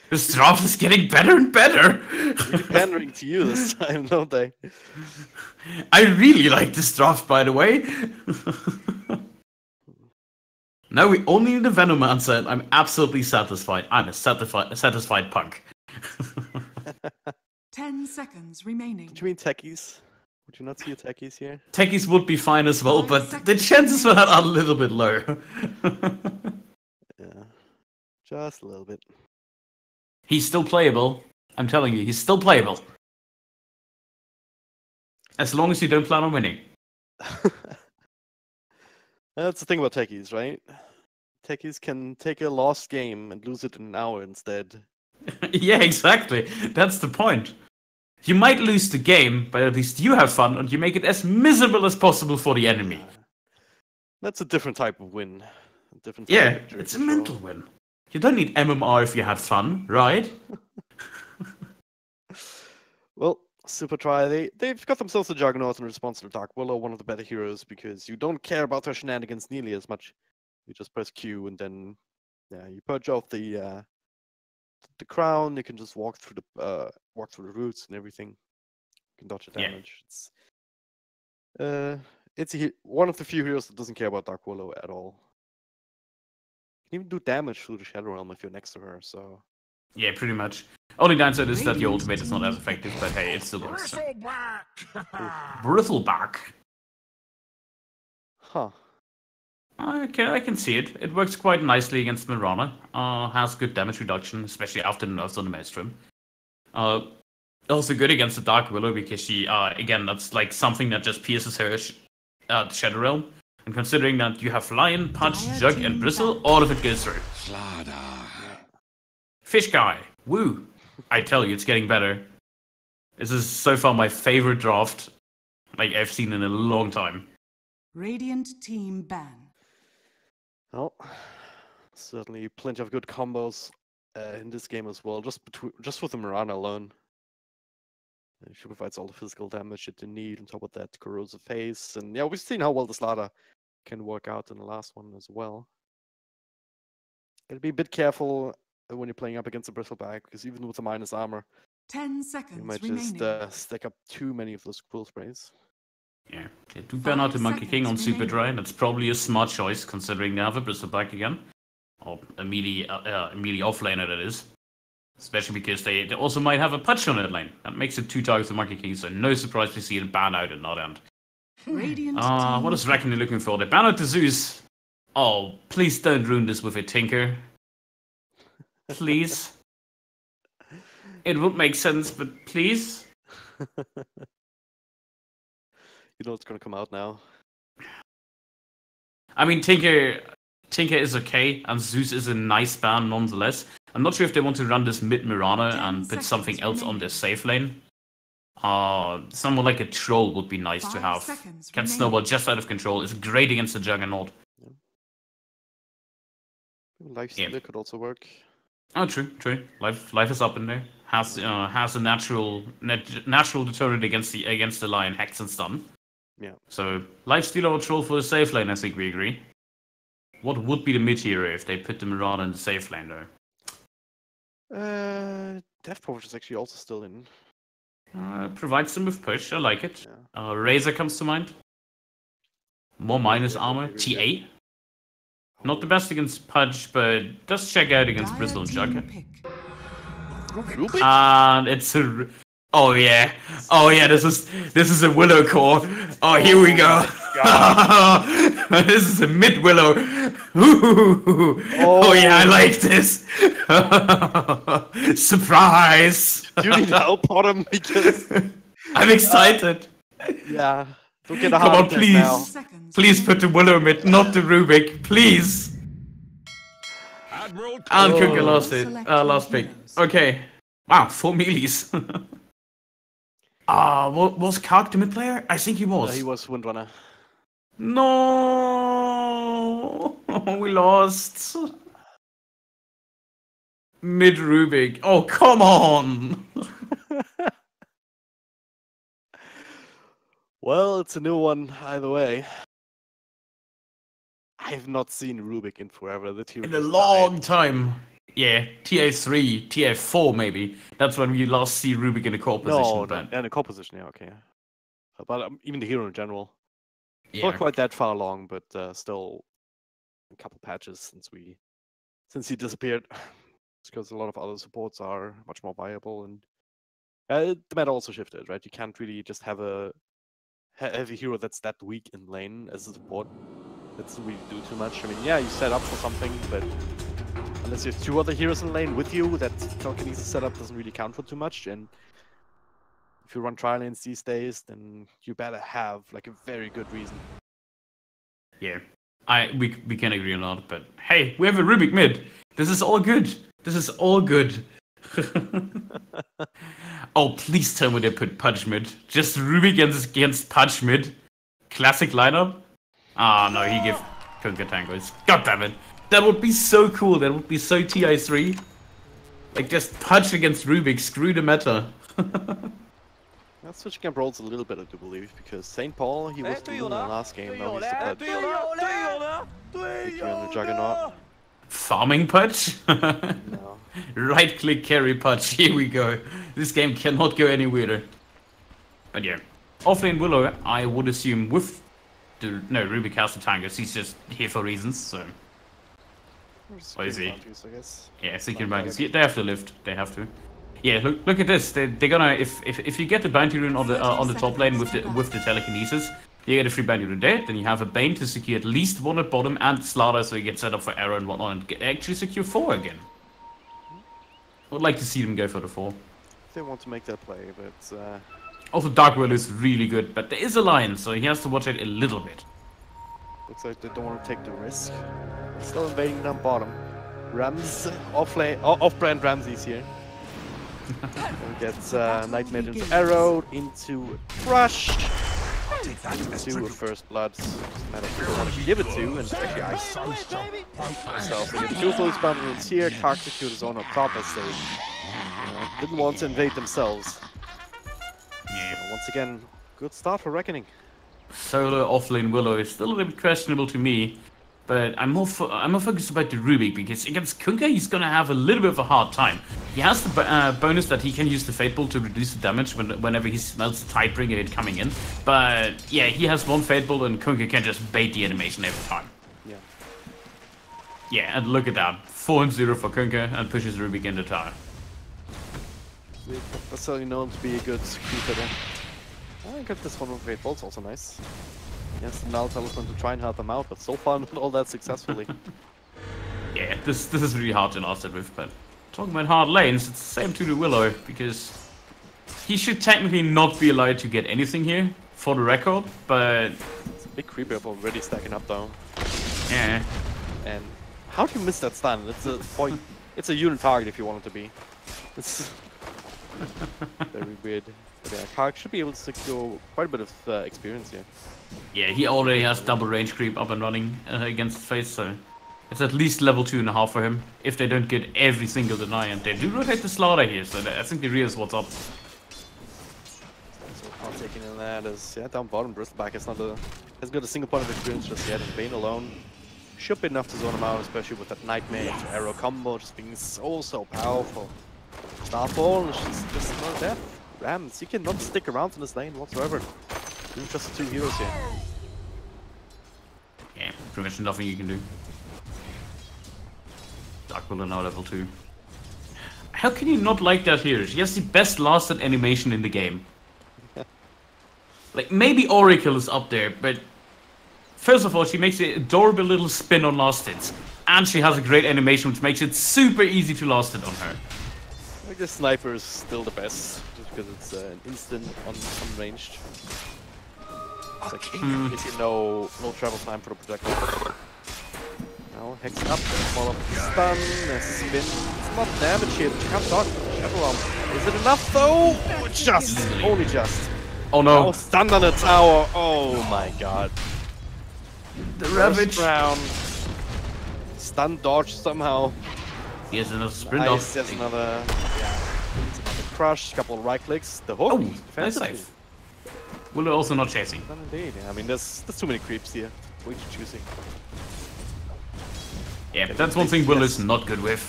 This draft is getting better and better. They're pandering to you this time, don't they? I really like this draft, by the way. Now we only need a Venomancer, and I'm absolutely satisfied. I'm a satisfied punk. 10 seconds remaining. Do you mean techies? Would you not see a techies here? Techies would be fine as well, but the chances for that are a little bit low. Yeah, just a little bit. He's still playable. I'm telling you, he's still playable. As long as you don't plan on winning. That's the thing about techies, right? Techies can take a lost game and lose it in an hour instead. Yeah, exactly. That's the point. You might lose the game, but at least you have fun and you make it as miserable as possible for the enemy. That's a different type of win. It's a mental win. You don't need MMR if you had fun, right? Well, Super Try, they've got themselves a Juggernaut in response to Dark Willow, one of the better heroes, because you don't care about their shenanigans nearly as much. You just press Q and then, you purge off the crown. You can just walk through the roots and everything. You can dodge the damage. It's one of the few heroes that doesn't care about Dark Willow at all. You can even do damage through the Shadow Realm if you're next to her. So. Yeah, pretty much. Only downside is that your ultimate is not as effective, but hey, it still works. Bristleback. Huh. I can see it. It works quite nicely against Mirana. Has good damage reduction, especially after the nerfs on the Maelstrom. Also good against the Dark Willow because she, again, that's like something that just pierces her Shadow Realm. And considering that you have Lion, Punch, Jug, and Bristle, all of it goes through. Fish Guy. Woo. I tell you, it's getting better. This is so far my favorite draft I've seen in a long time. Radiant team ban. Well, certainly plenty of good combos in this game as well. Just with the Mirana alone. She provides all the physical damage that you need. On top of that, corrosive haze, and we've seen how well the Slaughter can work out in the last one as well. Gotta be a bit careful when you're playing up against the Bristleback, because even with the minus armor, 10 seconds you might remaining. just stack up too many of those quill sprays. Yeah, do ban out the Monkey King on Super Dry. That's probably a smart choice, considering they have a Bristleback again. Or a melee offlaner, that is. Especially because they also might have a Punch on that lane. That makes it 2 targets of Monkey King, so no surprise to see it ban out and not end. What is Reckoner looking for? They ban out the Zeus. Oh, please don't ruin this with a Tinker. Please. It would make sense, but please. You know it's gonna come out now. I mean, Tinker is okay, and Zeus is a nice ban nonetheless. I'm not sure if they want to run this mid Mirana and put something else on their safe lane. Someone like a Troll would be nice to have. Can snowball just out of control. Is great against the Juggernaut. Lifestealer could also work. Oh, true. Life is up in there. Has a natural deterrent against the Lion, Hex and Stun. Yeah. So Lifestealer or Troll for the safe lane, I think we agree. What would be the mid hero if they put the Mirana in the safe lane though? Death Potion is actually also still in. Provides them with push, I like it. Yeah. Razor comes to mind. More minus armor. TA? Not the best against Pudge, but does check out against Bristle and Jug. And it's a... Oh yeah, this is a Willow core. Oh, here we go. This is a mid Willow. Oh yeah, I like this. Surprise! You need help, Bottom, because I'm excited. Yeah, don't get a Come heart on, attack please, now. please put the Willow mid, not the Rubik, please. And Kunga last pick. Okay. Wow, 4 melees. Was Kark the mid player? I think he was. He was Windrunner. No, we lost. Mid Rubik. Oh, come on. Well, it's a new one either way. I have not seen Rubik in forever. The tier In a long time. Yeah, TA3, TA4 maybe. That's when we last see Rubik in a core position. No, in a core position, yeah, okay. But even the hero in general. Yeah. Not quite that far along, but still a couple patches since he disappeared. It's because a lot of other supports are much more viable, and the meta also shifted, right? You can't really just have a hero that's that weak in lane as a support. That doesn't really do too much. I mean, yeah, you set up for something, but unless you have two other heroes in lane with you, that telekinesis setup doesn't really count for too much. And if you run trial lanes these days, then you better have like a very good reason. Yeah, we can agree on that. But hey, we have a Rubik mid. This is all good. This is all good. Oh, please tell me they put Pudge mid. Just Rubik against Pudge mid. Classic lineup. Ah, no, he gave Kunkka tangos. God damn it. That would be so cool. That would be so TI3. Like, just Pudge against Rubik. Screw the meta. That switching up rolls a little bit, I do believe, because St. Paul, he was doing in the last game. Now he's the Pudge. The Juggernaut. Farming Pudge? No. Right click carry Pudge. Here we go. This game cannot go any weirder. But yeah. Offlane Willow, I would assume with Rubik has the tangos. He's just here for reasons, so. What is he? Yeah, seeking bounties. Yeah, they have to lift. They have to. Yeah, look at this. They're gonna if you get the bounty rune on the top lane with the telekinesis, you get a free bounty rune there. Then you have a Bane to secure at least one at bottom and Slaughter, so you get set up for arrow and whatnot, and actually secure 4 again. I would like to see them go for the 4. They want to make that play, but also Dark Will is really good, but there is a line, so he has to watch it a little bit. Looks like they don't want to take the risk. They're still invading down bottom. Rams off-brand Ramses here. Gets Nightmare into arrow, into Crush, into a First Blood. Just a matter of who they want to give it to, and actually I so they get 2 full spawn runes here. Kark secured his own on top as they didn't want to invade themselves. Yeah. So once again, good start for Reckoning. Solo offlane Willow is still a little bit questionable to me, but I'm more focused about the Rubik, because against Kunkka he's gonna have a little bit of a hard time. He has the bonus that he can use the Fate Bolt to reduce the damage whenever he smells the Tidebringer hit coming in. But yeah, he has one Fate Bolt and Kunkka can just bait the animation every time. Yeah. Yeah, and look at that. 4-0 for Kunkka and pushes Rubik in the tower. That's certainly known to be a good keeper there. I got this one with Fate Bolt's also nice. Yes, now Talisman to try and help him out, but so far not all that successfully. Yeah, this is really hard to last it with, but talking about hard lanes, it's the same to the Willow, because he should technically not be allowed to get anything here, for the record, but... It's a big creep up already stacking up though. Yeah. And how do you miss that stun? It's a point. It's a unit target if you want it to be. It's very weird. But yeah, Kark should be able to secure quite a bit of experience here. Yeah, he already has double range creep up and running against Face, so it's at least level 2.5 for him. If they don't get every single deny, and they do rotate the Slaughter here, so I think the real is what's up. So how taking in that is down bottom. Bristleback hasn't got a single point of experience just yet, and Bane alone should be enough to zone him out, especially with that Nightmare to arrow combo just being so powerful. Starfall is just not death. Rams, you cannot stick around in this lane whatsoever. Just 2 heroes here. Yeah, pretty much nothing you can do. Dark Willow now level 2. How can you not like that hero? She has the best lasted animation in the game. Like, maybe Oracle is up there, but first of all, she makes an adorable little spin on last hits. And she has a great animation, which makes it super easy to last hit on her. I guess Sniper is still the best, just because it's an instant unranged. It's like, gives you no travel time for the projectile. Now, Hex up, small up stun, spin. It's not damage here, but you can't dodge with the Shadow Realm. Is it enough though? Just, only just. Oh no. Oh, stunned on the tower. Oh my god. The Ravage. Round. Stun dodge somehow. He has another sprint Nice, off. there's another, it's another crush, couple of right clicks. The hook. Oh, nice defensively. save. Willow also not chasing. Not indeed. I mean, there's too many creeps here. Way too choosing. Yeah, that's one thing Willow's not good with.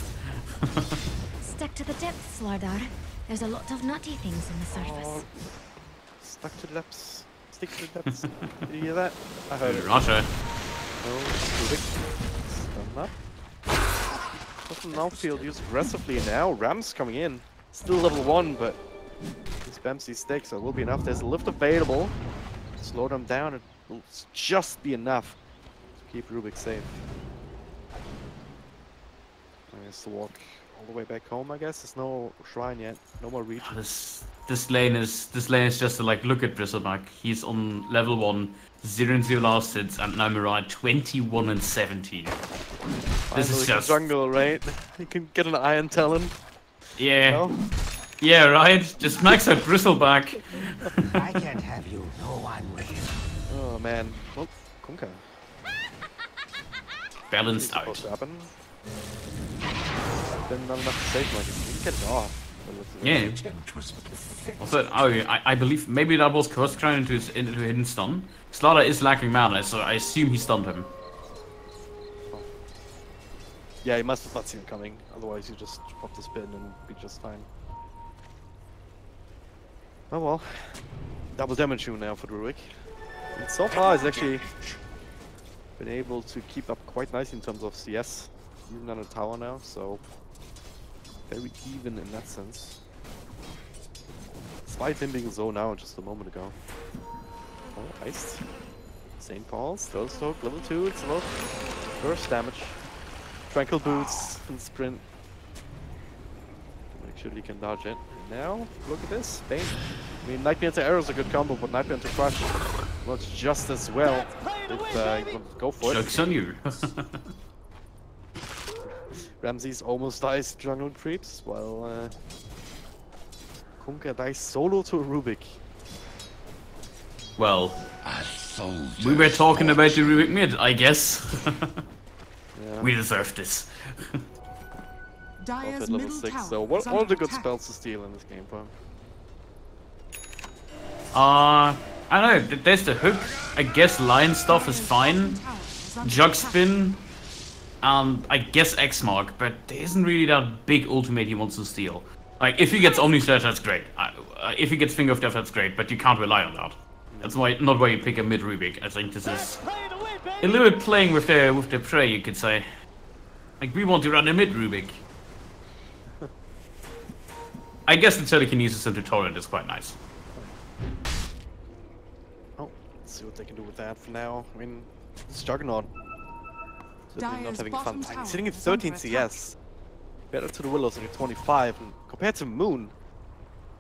Stuck to the depths, Lardar. There's a lot of nutty things in the surface. Stuck to the depths. Stick to the depths. Did you hear that? I heard it. Roger. No, quick. Stun up. Doesn't now feel used aggressively now. Ram's coming in. Still level 1, but he spams these sticks, so it will be enough. There's a lift available. Slow them down. It will just be enough to keep Rubik safe. I guess to walk all the way back home, I guess. There's no shrine yet. No more reach. This lane is just to like look at Bristleback. He's on level 1, 0-0 last hits, and now Mirai 21 and 17. This is just jungle, right? You can get an Iron Talon. Yeah. No? Yeah, right. Just max out Bristleback. I can't have you. No one will. Oh man. Oh, Kunkka. Balanced Supposed out. to happen. Then not enough to save, like, you can get it off. Yeah. Also, I believe maybe that was Curse Crown into hidden stun. Slaughter is lacking mana, so I assume he stunned him. Yeah, he must have not seen it coming. Otherwise, you just pop the spin and be just fine. Oh well. Double damage you now for Druid. And so far, he's actually been able to keep up quite nicely in terms of CS. Even on a tower now, so very even in that sense. Despite him being so now just a moment ago. Oh, nice. St. Paul's, Throw Stroke, level 2, it's low. Burst damage. Tranquil Boots and Sprint. Make sure he can dodge it. Now, look at this. Bane. I mean, Nightmare into Arrow is a good combo, but Nightmare into Crush works just as well if you want to go for it. Joke's on you. Ramses almost dies to jungle creeps, while Kunkka dies solo to a Rubik. Well, we were talking about the Rubik mid, I guess. Yeah. We deserve this. Dire's Level middle 6, tower so is what are under the good attack. spells to steal in this game for him? I don't know, there's the hook. I guess Lion stuff is fine. Jug Spin. I guess X Mark, but there isn't really that big ultimate he wants to steal. Like, if he gets Omni Slash, that's great. If he gets Finger of Death, that's great, but you can't rely on that. That's not why you pick a mid Rubik. I think this is a little bit playing with the prey, you could say. Like, we want to run a mid Rubik. I guess the telekinesis into Torrent is quite nice. Oh, let's see what they can do with that for now. I mean, it's Juggernaut. Certainly not having fun. He's sitting at 13 CS. Better to the Willows at 25. And compared to Moon,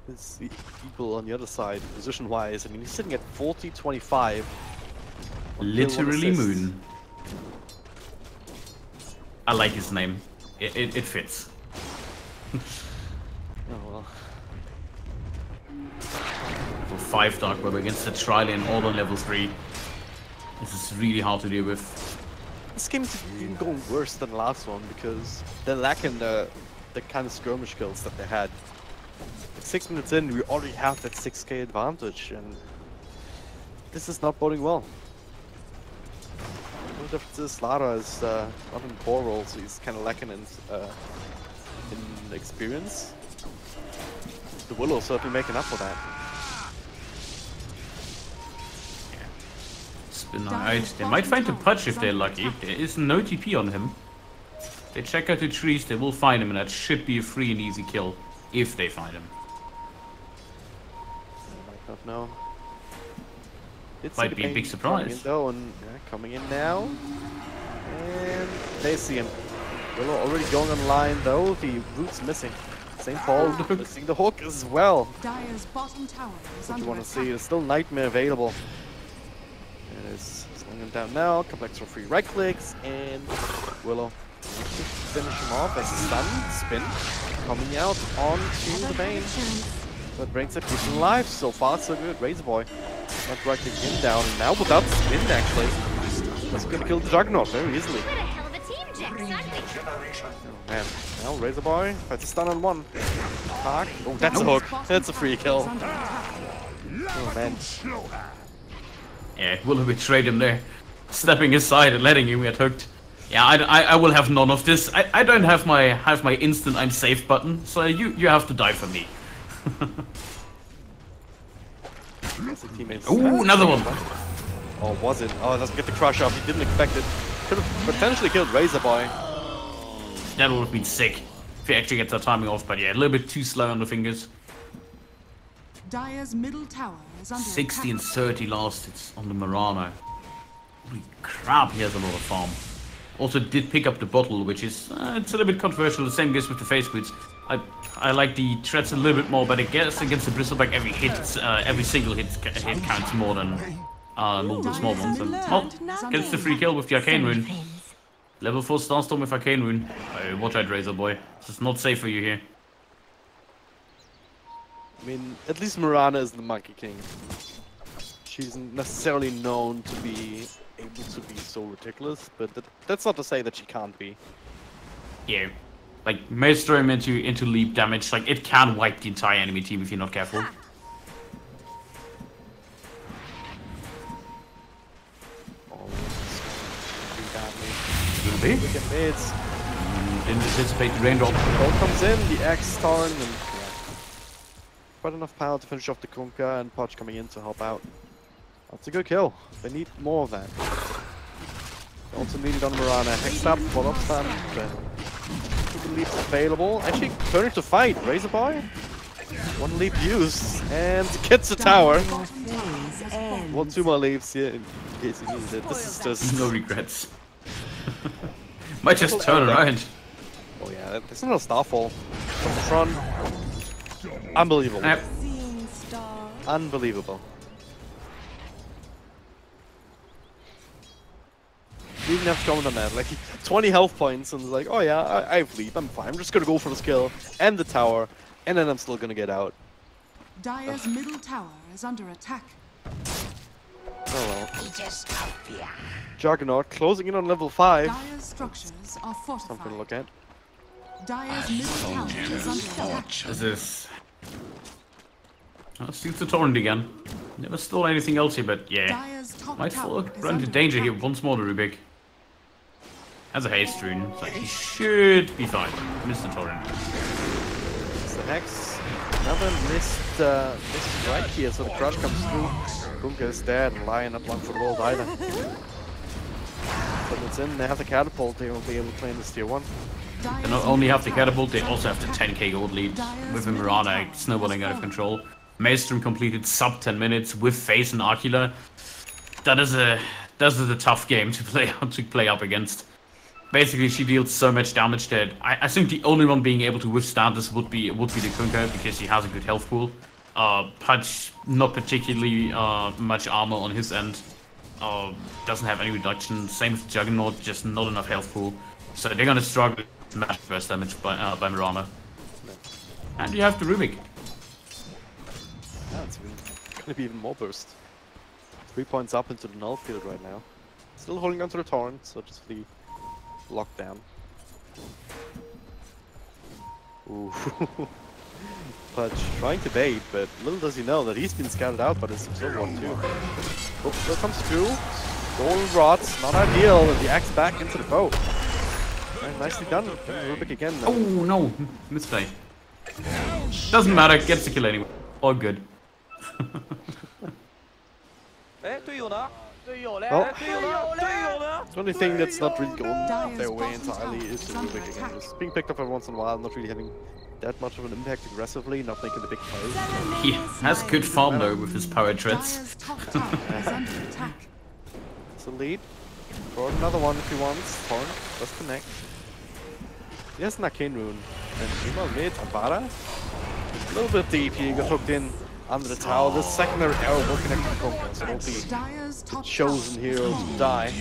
it's equal on the other side, position-wise. I mean, he's sitting at 40-25. Literally Moon. I like his name. It fits. Oh well. For 5 Dark Web against the Trillian all on level 3. This is really hard to deal with. This game's even going worse than the last one because they're lacking the kind of skirmish kills that they had. 6 minutes in, we already have that 6k advantage, and this is not boding well. The difference is Lara is not in core role, so he's kind of lacking in experience. The Willow certainly making up for that. Spin out. They might find the Pudge if they're lucky. There is no TP on him. If they check out the trees, they will find him, and that should be a free and easy kill if they find him. I might not know. Might be a big surprise. Coming in though, and coming in now, and they see him. Willow already going online though. The root's missing. St. Paul missing the hook as well. Dire's bottom tower is What you under want to see? attack. There's still Nightmare available. It is slowing him down now. Complex for free right clicks, and Willow finish him off as a stun spin coming out onto the Bane. So it brings it keeps him alive. So far so good. Razor Boy not right click him down, and now without spin actually. That's gonna kill the Juggernaut very easily. What a hell of a team, Jackson. Oh man. Well, Razor Boy, that's a stun on one. Park. Oh, that's a hook. That's a free kill. Oh man. Yeah, Willow betrayed him there. Stepping aside and letting him get hooked. Yeah, I will have none of this. I don't have my instant I'm safe button, so you have to die for me. Ooh, another one. Oh, was it? Oh, it doesn't get the crush off. He didn't expect it. Could have potentially killed Razor Boy. That would have been sick if he actually gets that timing off, but yeah, a little bit too slow on the fingers. Dire's middle tower is under 60 and 30 last hits on the Marana. Holy crap, he has a lot of farm. Also did pick up the bottle, which is it's a little bit controversial. The same goes with the face boots. I like the threats a little bit more, but I guess against the Bristleback every single hit counts more than multiple small ones. And, oh, gets the free kill with the Arcane Rune. Level 4 Starstorm with Arcane Rune. Watch out, Razor Boy. This is not safe for you here. I mean, at least Marana is the Monkey King. She's necessarily known to be able to be so ridiculous, but that's not to say that she can't be. Yeah, like Maelstrom into leap damage, like it can wipe the entire enemy team if you're not careful. Be? Didn't anticipate the raindrop. Ball comes in, the axe torn, and yeah. Quite enough power to finish off the Kunkka, and Podge coming in to help out. That's a good kill. They need more of that. They also need it on Marana. Hex up, follow up stun, but two leaps available. Actually, turning to fight. Razor Boy. One leap used, and gets the tower. One, two more leaps here in case he needs it. This is just no regrets. Might just turn around. Oh yeah, there's another Starfall from the front. Unbelievable. Unbelievable. You didn't have to comment on that. Like 20 health points and like, oh yeah, I have leap. I'm fine. I'm just gonna go for the skill and the tower, and then I'm still gonna get out. Dire's middle tower is under attack. Oh well. Juggernaut closing in on level 5. Dire's structures are fortified. Something to look at. Dire's middle tower is under attack. This is... Let's use the torrent again. Never stole anything else here, but yeah. Might run into danger here once more, the Rubik. Has a haste rune, so he should be fine. Missed the torrent. It's the Hex. Another missed right here, so the crush comes through. Kunkka is dead, and Lion not long for the world either. But it's in, they have the catapult, they won't be able to play in this tier 1. They not only have the catapult, they also have the 10k gold lead with the Marana snowballing out of control. Maelstrom completed sub 10 minutes with Phase and Arcula. That is a tough game to play up against. Basically, she deals so much damage that I think the only one being able to withstand this would be the Kunkka, because he has a good health pool. Punch, not particularly much armor on his end. Doesn't have any reduction. Same with Juggernaut, just not enough health pool. So they're gonna struggle with massive burst damage by Marana. And you have the Rubik. Yeah, it's gonna be even more burst. 3 points up into the null field right now. Still holding onto the torrent, so just the lockdown. Ooh. Pudge trying to bait, but little does he know that he's been scouted out by the Silver one too. Oh, still comes through. Golden rods, not ideal, and the axe back into the boat. Right, nicely done. Rubik again. Oh no, misplay. Doesn't matter, gets the kill anyway. All good. Well, the only thing that's not really going their way entirely is the Rubik again. Just being picked up every once in a while, not really having that much of an impact aggressively, not making the big plays. He has good farm though with his power treads. It's a lead. Throw another one if he wants. Torn, let's connect. He has an Arcane Rune. And meanwhile mid, Ambara. A little bit deep here, got hooked in under the tower. This secondary arrow will connect to Kunkka, so it'll be the chosen hero to die.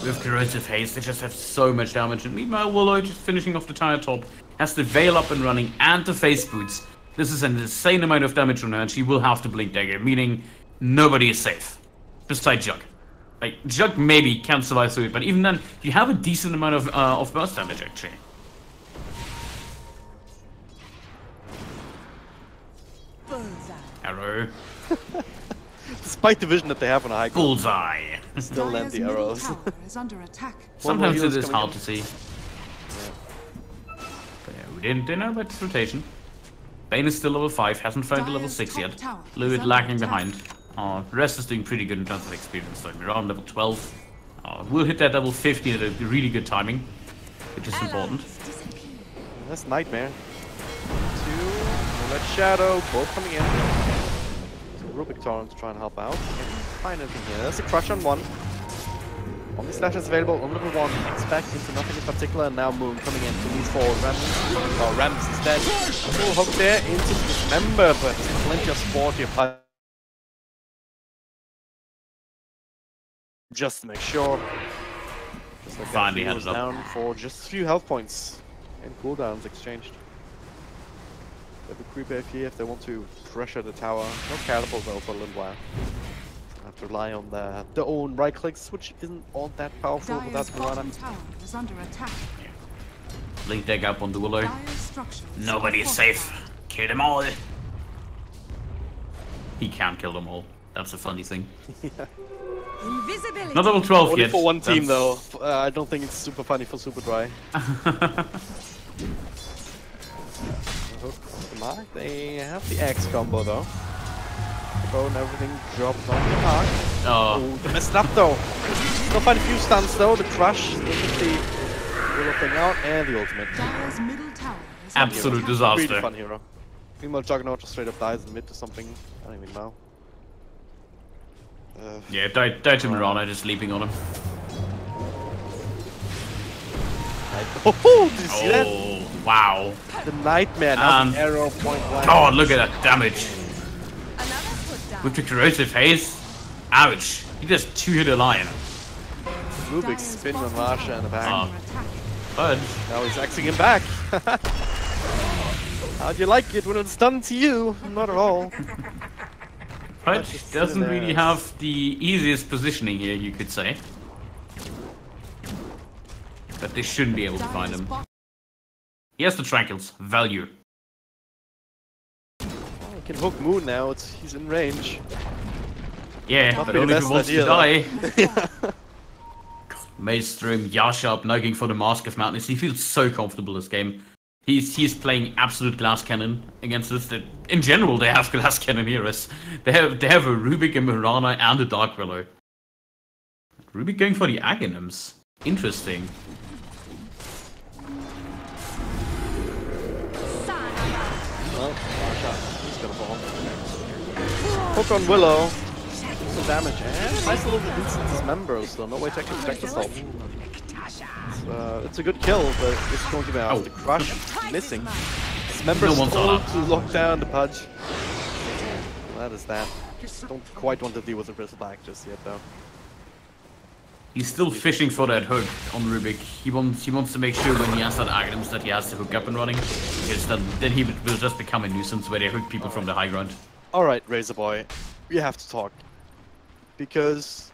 With corrosive haste, they just have so much damage. And meanwhile, Willow just finishing off the tire top. Has the Veil up and running and the face boots. This is an insane amount of damage on her, and she will have to blink dagger, meaning nobody is safe. Besides Jug. Like, Jug maybe can survive through it, but even then, you have a decent amount of burst damage, actually. Arrow. Despite the vision that they have on a high ground, Bullseye. still land the arrows. Is under attack. Sometimes it is hard to see. But yeah, we didn't know about this rotation. Bane is still level 5, hasn't found the level 6 yet. A little bit lagging behind. The rest is doing pretty good in terms of experience, so we're on level 12. We'll hit that level 15 at a really good timing, which is important. That's Nightmare. 2, Red Shadow, both coming in. So Rubik Torrent to try and help out. Find anything here. There's a Crush on 1. Only slashes available on level 1. Expect into nothing in particular, and now Moon coming in to move forward. Rams instead. Full hook there into Dismember, but plenty of support here. Just to make sure. Just like Finally that, had it up. down for just a few health points and cooldowns exchanged. They have a creeper here if they want to pressure the tower. No catapult though for a little while. Have to rely on their own right clicks, which isn't all that powerful without Dire's Piranha. bottom tower is under attack. Link deck up on the Willow. Dire's structures Nobody is safe. Kill them all. He can't kill them all. That's a funny thing. Invisibility. Not level 12 Only yet. for one team That's- though. I don't think it's super funny for Super Dry. Mark, they have the X combo though. Bow and everything drops on the mark. Oh, They messed up though. Still find a few stuns though. The crush, the little thing out, and the ultimate. Dire's middle tower is absolute under attack. Really disaster. fun hero. Female Juggernaut just straight up dies in mid to something. I don't even know. Yeah, died to Mirana, just leaping on him. Oh, did you see that? Oh, wow. The Nightmare, now the arrow point blank. God, look at that damage. With the corrosive haze. Ouch. He just two-hit a lion. Rubik's spin on Marsha in the back. Oh. Fudge. Now he's axing him back. How'd you like it when it's done to you? Not at all. Fudge doesn't really have the easiest positioning here, you could say. But they shouldn't be able to find him. He has the Tranquils. Value. Oh, he can hook Moon now. He's in range. Yeah, Not but really only the if he best wants to idea, die. Maelstrom, Yasha up, nugging for the Mask of Madness. He feels so comfortable this game. He's playing absolute glass cannon against us. In general, they have glass cannon heroes. They have a Rubik, a Mirana, and a Dark Willow. Rubik going for the Aghanims. Interesting. Well, Marsha, he's gonna fall. Hook on Willow. Some damage. And nice little instant dismember, so no way to actually protect yourself. It's a good kill, but it's going to be after Crush missing. Dismember's No one's told up. to lock down the Pudge. That is that. Don't quite want to deal with the Bristleback just yet, though. He's still fishing for that hook on Rubik. He wants to make sure when he has that Aghanims that he has to hook up and running, because then he will just become a nuisance where they hook people from the high ground. Alright, Razor Boy, we have to talk. Because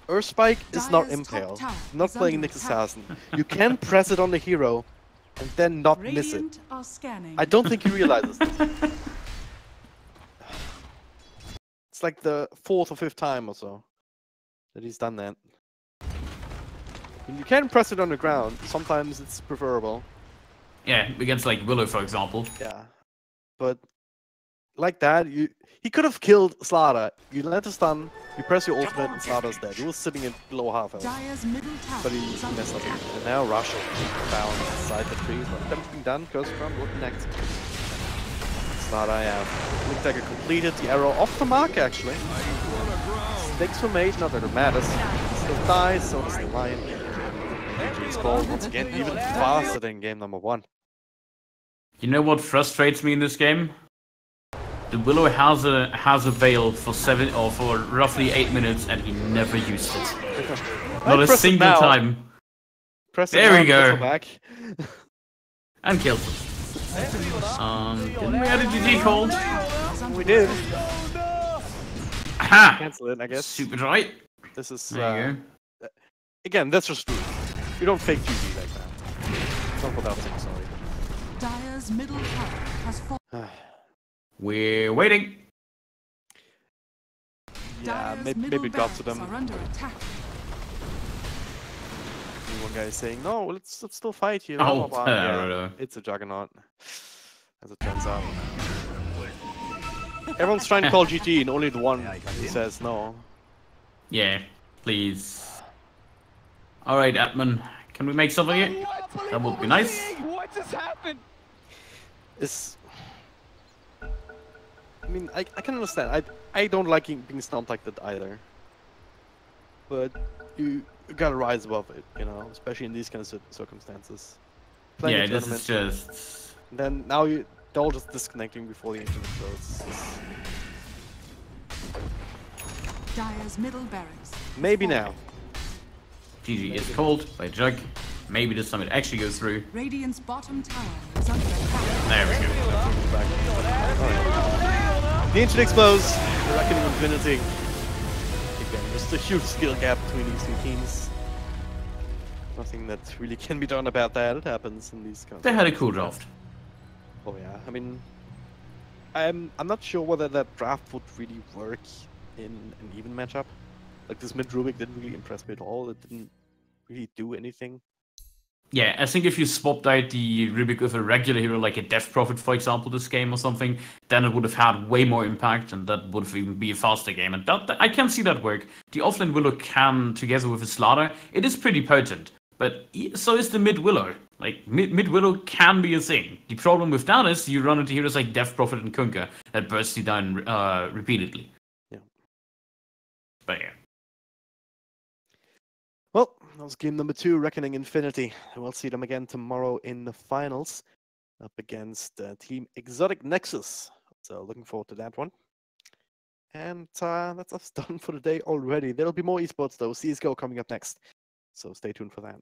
Earthspike is not impaled. Not playing Nick Assassin. You can press it on the hero and then not miss it. Radiant are scanning. I don't think he realizes this. It's like the 4th or 5th time or so that he's done that. When you can press it on the ground, sometimes it's preferable. Yeah, against like Willow, for example. Yeah. But like that, he could have killed Slaughter. You land a stun, you press your ultimate, and Slaughter's dead. He was sitting in below half health. Dire's middle tower But he is under messed up. attack. And now Russia down inside the trees. But everything done. Ghost Ground looking next. Slaughter, yeah. Link Dagger completed. The arrow off the mark, actually. Stakes were made. Not that it matters. Still dies, so does the lion. GG's call once again, even faster than game number 1. You know what frustrates me in this game? The Willow has a veil for roughly 8 minutes, and he never used it. Not a press it single now. time. Press There it we now, go. go back. And killed him. Didn't we add a GG called? We did. Aha! Cancel it, I guess. Super right. This is There you go. again, that's just rude. You don't fake GG like that. Not without saying sorry. Dire's middle tower has fallen. We're waiting. Yeah, Dire's maybe middle it got to them. barracks are under attack. One guy is saying, "No, let's still fight here." Oh, Blah, blah, blah. Yeah, no. it's a juggernaut, as it turns out. Everyone's trying to call GG, and only the one who says no. Yeah, please. All right, Atman, can we make something here? That would be nice. What just happened? It's... I mean, I can understand. I don't like being stunned like that either. But you gotta rise above it, you know, especially in these kind of circumstances. Playing Yeah, a this tournament, is just... then now they're all just disconnecting before the internet goes. Dire's middle barracks. Maybe now. GG is called by Jug. Maybe this time it actually goes through. Radiant's bottom tower is under attack. There we go. Right. The ancient explodes. The reckoning of infinity. Again, just a huge skill gap between these two teams. Nothing that really can be done about that. It happens in these kind of... They had a cool draft. Oh yeah, I mean, I'm not sure whether that draft would really work in an even matchup. Like this mid Rubik didn't really impress me at all. It didn't really do anything. Yeah, I think if you swapped out the Rubik with a regular hero like a Death Prophet, for example, this game or something, then it would have had way more impact, and that would have even be a faster game. And that I can see that work. The offlane Willow can, together with a Slaughter, it is pretty potent. But so is the mid Willow. Like, mid Willow can be a thing. The problem with that is you run into heroes like Death Prophet and Kunkka that burst you down repeatedly. Yeah. But yeah. Well, that was game number 2, Reckoning Infinity. We'll see them again tomorrow in the finals, up against Team Exotic Nexus. So looking forward to that one. And that's us done for the day already. There'll be more esports though. CSGO coming up next. So stay tuned for that.